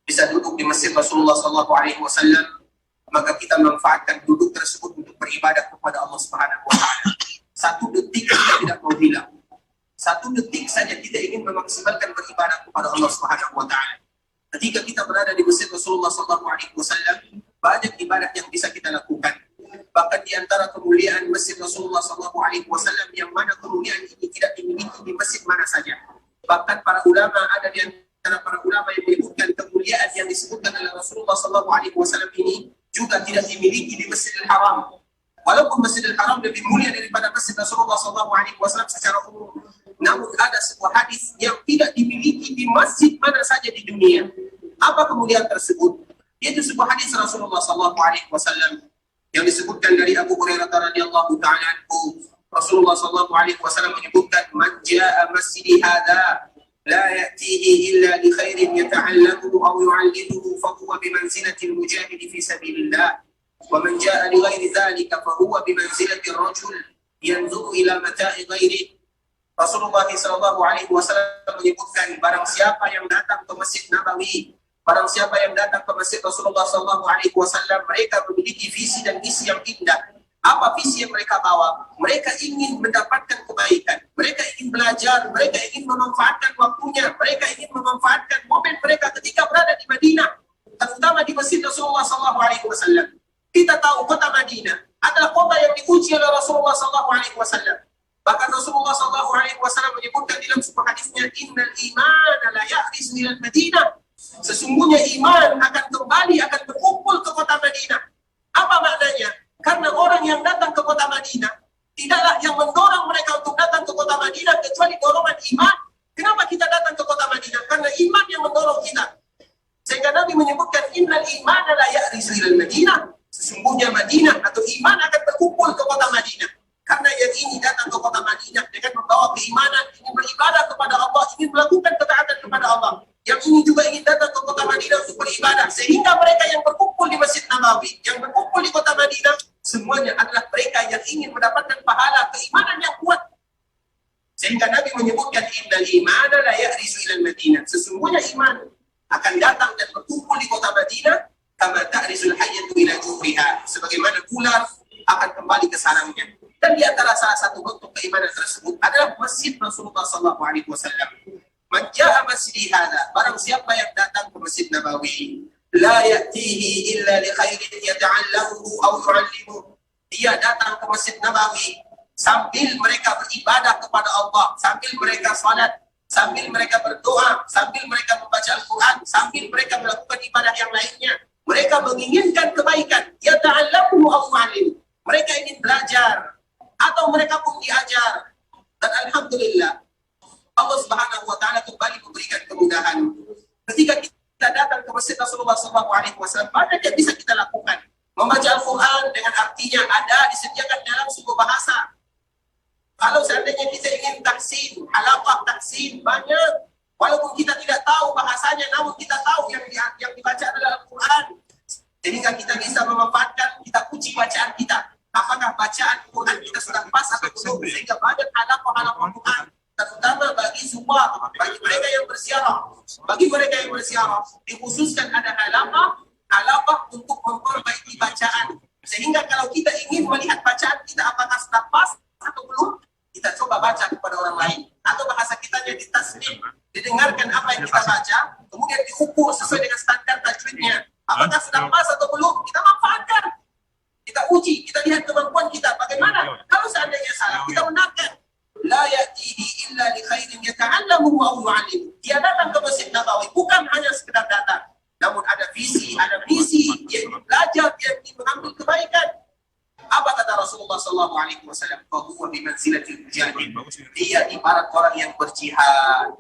bisa duduk di Masjid Rasulullah SAW, maka kita manfaatkan duduk tersebut untuk beribadah kepada Allah Subhanahu wa taala. Satu detik kita tidak mau hilang. Satu detik saja kita ingin memaksimalkan beribadah kepada Allah Subhanahu wa taala. Ketika kita berada di Masjid Rasulullah SAW, banyak ibadah yang bisa kita lakukan. Bahkan di antara kemuliaan Masjid Rasulullah SAW yang mana kemuliaan ini tidak dimiliki di masjid mana saja. Bahkan para ulama, ada di antara para ulama yang menyebutkan kemuliaan yang disebutkan oleh Rasulullah SAW ini juga tidak dimiliki di Masjidil Haram. Walaupun Masjidil Haram lebih mulia daripada Masjid Rasulullah SAW secara umum, namun ada sebuah hadis yang tidak dimiliki di masjid mana saja di dunia. Apa kemuliaan tersebut? Yaitu sebuah hadis Rasulullah SAW yang disebutkan dari Abu Hurairah radhiyallahu ta'ala anhu. Rasulullah SAW menyebutkan, "Man jaa'a masjidi hadza la ya'tihi illa li khairin yata'allamuhu aw yu'allimuhu fa huwa bi manzilati al-mujahid fi sabilillah. Wa man jaa'a li ghairi dzalika fa huwa bi manzilati ar-rajul yanzuru ila mata'i ghairihi." Rasulullah SAW menyebutkan, barang siapa yang datang ke Masjid Nabawi, barang siapa yang datang ke Masjid Rasulullah SAW, mereka memiliki visi dan misi yang indah. Apa visi yang mereka bawa? Mereka ingin mendapatkan kebaikan, mereka ingin belajar, mereka ingin memanfaatkan waktunya, mereka ingin memanfaatkan momen mereka ketika berada di Madinah, terutama di Masjid Rasulullah SAW. Kita tahu kota Madinah adalah kota yang diuji oleh Rasulullah SAW. Bahkan Rasulullah SAW menyebutkan dalam sebuah hadisnya, "Innal imana la ya'risu ilal Madinah." Sesungguhnya iman akan kembali, akan berkumpul ke kota Madinah. Apa maknanya? Karena orang yang datang ke kota Madinah, tidaklah yang mendorong mereka untuk datang ke kota Madinah kecuali dorongan iman. Kenapa kita datang ke kota Madinah? Karena iman yang mendorong kita. Sehingga Nabi menyebutkan, "Innal imana la ya'risu ilal Madinah." Sesungguhnya Madinah atau iman akan berkumpul ke kota Madinah. Karena yang ini datang ke kota Madinah dengan membawa keimanan, ingin beribadah kepada Allah, ingin melakukan ketaatan kepada Allah. Yang ini juga ingin datang ke kota Madinah untuk beribadah. Sehingga mereka yang berkumpul di Masjid Nabawi, yang berkumpul di kota Madinah, semuanya adalah mereka yang ingin mendapatkan pahala keimanan yang kuat. Sehingga Nabi menyebutkan, "Innal imana la ya'risu ilal Madinah." Sesungguhnya iman akan datang dan berkumpul di kota Madinah, kama ta'risul hayyatu ila juhriha. Sebagaimana ular akan kembali ke sarangnya. Dan di antara salah satu bentuk keimanan tersebut adalah Masjid Rasulullah SAW. "Man jaa'a masjidi hadza," barang siapa yang datang ke Masjid Nabawi, "la ya'tihi illa li khairin yata'allamuhu aw yu'allimuhu." Dia datang ke Masjid Nabawi sambil mereka beribadah kepada Allah, sambil mereka salat, sambil mereka berdoa, sambil mereka membaca Al-Quran, sambil mereka melakukan ibadah yang lainnya. Mereka menginginkan kebaikan. Yata'allamuhu aw yu'allimuhu. Mereka ingin belajar atau mereka pun diajar. Dan alhamdulillah, Allah Subhanahu wa taala kembali memberikan kemudahan. Ketika kita datang ke Masjid Rasulullah SAW, banyak yang bisa kita lakukan. Membaca Al-Quran dengan artinya ada disediakan dalam sebuah bahasa. Kalau seandainya kita ingin tahsin, halaqah tahsin, banyak. Walaupun kita tidak tahu bahasanya, namun kita tahu yang dibaca adalah Al-Quran. Sehingga kita bisa memanfaatkan, kita uji bacaan kita. Apakah bacaan Quran kita sudah pas atau belum, sehingga banyak halaqah Quran, terutama bagi semua, bagi mereka yang berziarah. Bagi mereka yang berziarah, dikhususkan ada halaqah untuk memperbaiki bacaan. Sehingga kalau kita ingin melihat bacaan kita apakah sudah pas atau belum, kita coba baca kepada orang lain. Atau bahasa kitanya ditasnim, didengarkan apa yang kita baca, kemudian diukur sesuai dengan standar tajwidnya. Apakah sudah pas atau belum, kita manfaatkan. Kita uji, kita lihat kemampuan kita bagaimana. Kalau seandainya salah, kita benarkan. La ya'tihi illa li khairin yata'allamuhu aw yu'allimuhu. Dia datang ke Masjid Nabawi bukan hanya sekedar datang, namun ada visi, ada misi. Dia ingin belajar, dia ingin mengambil kebaikan. Apa kata Rasulullah SAW? "Fahuwa bimanzilatil mujahid." Dia ibarat orang yang berjihad.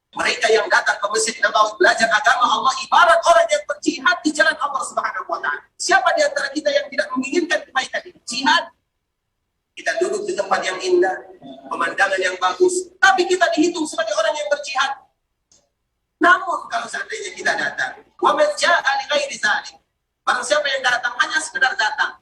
Mereka yang datang ke Masjid Nabawi belajar agama Allah ibarat orang yang berjihad di jalan Allah Subhanahu wa taala. Siapa di antara kita yang tidak menginginkan kebaikan ini? Jihad. Kita duduk di tempat yang indah, pemandangan yang bagus, tapi kita dihitung sebagai orang yang berjihad. Namun kalau seandainya kita datang, wa man jaa'a li ghairi dzalik, barang siapa yang datang hanya sekedar datang,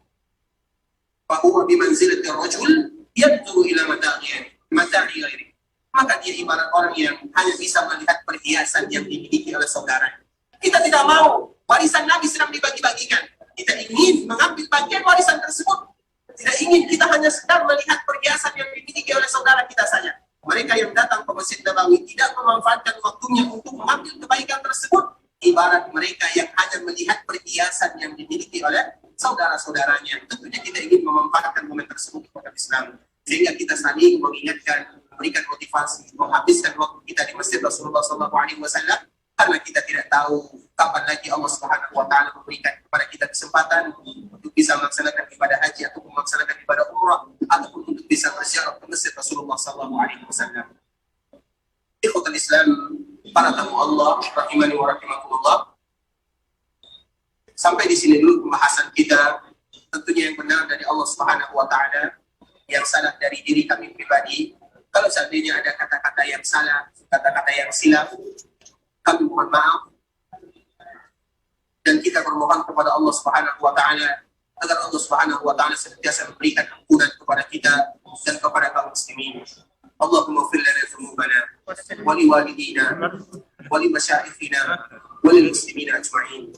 fa huwa bi manzilati rajul yanzuru ila mata'i ghairi. Maka dia ibarat orang yang hanya bisa melihat perhiasan yang dimiliki oleh saudara. Kita tidak mau warisan Nabi sedang dibagi-bagikan. Kita ingin mengambil bagian warisan tersebut. Tidak ingin kita hanya sedang melihat perhiasan yang dimiliki oleh saudara kita saja. Mereka yang datang ke Masjid Nabawi tidak memanfaatkan waktunya untuk mengambil kebaikan tersebut. ibarat mereka yang hanya melihat perhiasan yang dimiliki oleh saudara-saudaranya. Tentunya kita ingin memanfaatkan momen tersebut kepada Islam, sehingga kita saling mengingatkan, memberikan motivasi, menghabiskan waktu kita di masjid Rasulullah SAW, karena kita tidak tahu kapan lagi Allah Subhanahu wa taala memberikan kepada kita kesempatan untuk bisa melaksanakan ibadah haji atau melaksanakan ibadah umrah ataupun untuk bisa berziarah ke masjid Rasulullah SAW. Ikhwatul Islam, para tamu Allah rahimani wa rahimakumullah. Sampai di sini dulu pembahasan kita. Tentunya yang benar dari Allah Subhanahu wa taala, yang salah dari diri kami pribadi. Kalau seandainya ada kata-kata yang salah, kata-kata yang silap, kami mohon maaf. Dan kita bermohon kepada Allah Subhanahu wa taala agar Allah Subhanahu wa taala senantiasa memberikan ampunan kepada kita dan kepada kaum muslimin. Allahumma ighfir lana dhunubana wa liwalidina wa limasyayikhina wa lil muslimina ajma'in.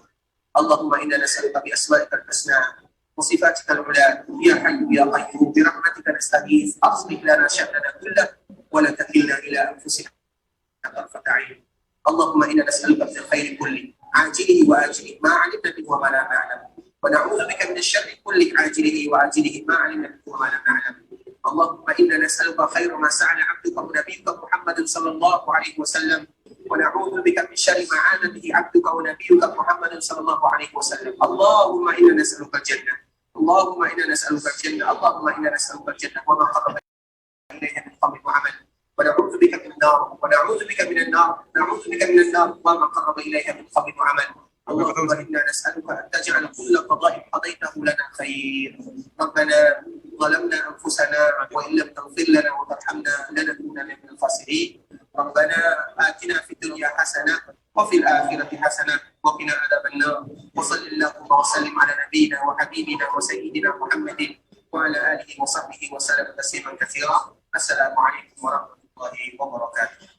Allahumma inna nas'aluka bi asma'ikal husna wa sifatikal ula, ya hayyu ya qayyum, bi rahmatika nastaghith, aslih lana sha'nana kullahu wa la takilna ila anfusina tarfata 'ain. Allahumma inna nas'aluka min khairi kulli ajilihi wa ajilihi ma 'alimna bihi wa ma la na'lam, wa na'udzu bika min syarri kulli ajilihi wa ajilihi ma 'alimna bihi wa ma la na'lam. اللهم إنا نسألك خير ما سأل عبدك ونبيك محمد صلى الله عليه وسلم، ونعوذ بك من شر ما عاد به عبدك ونبيك محمد صلى الله عليه وسلم. اللهم إنا نسألك الجنة، اللهم إنا نسألك الجنة، اللهم إنا نسألك الجنة وما قرب إليها من قول وعمل، ونعوذ بك من النار، ونعوذ بك من النار، نعوذ بك من النار وما قرب إليها من قول وعمل. اللهم إنا نسألك أن تجعل كل قضاء قضيته لنا خير. ربنا ظلمنا أنفسنا وإن لم تغفر لنا وترحمنا لنكونن من الخاسرين. ربنا آتنا في الدنيا حسنة وفي الآخرة حسنة وقنا عذاب النار. وصل اللهم وسلم على نبينا وحبيبنا وسيدنا محمد وعلى آله وصحبه وسلم تسليما كثيرا. السلام عليكم ورحمة الله وبركاته.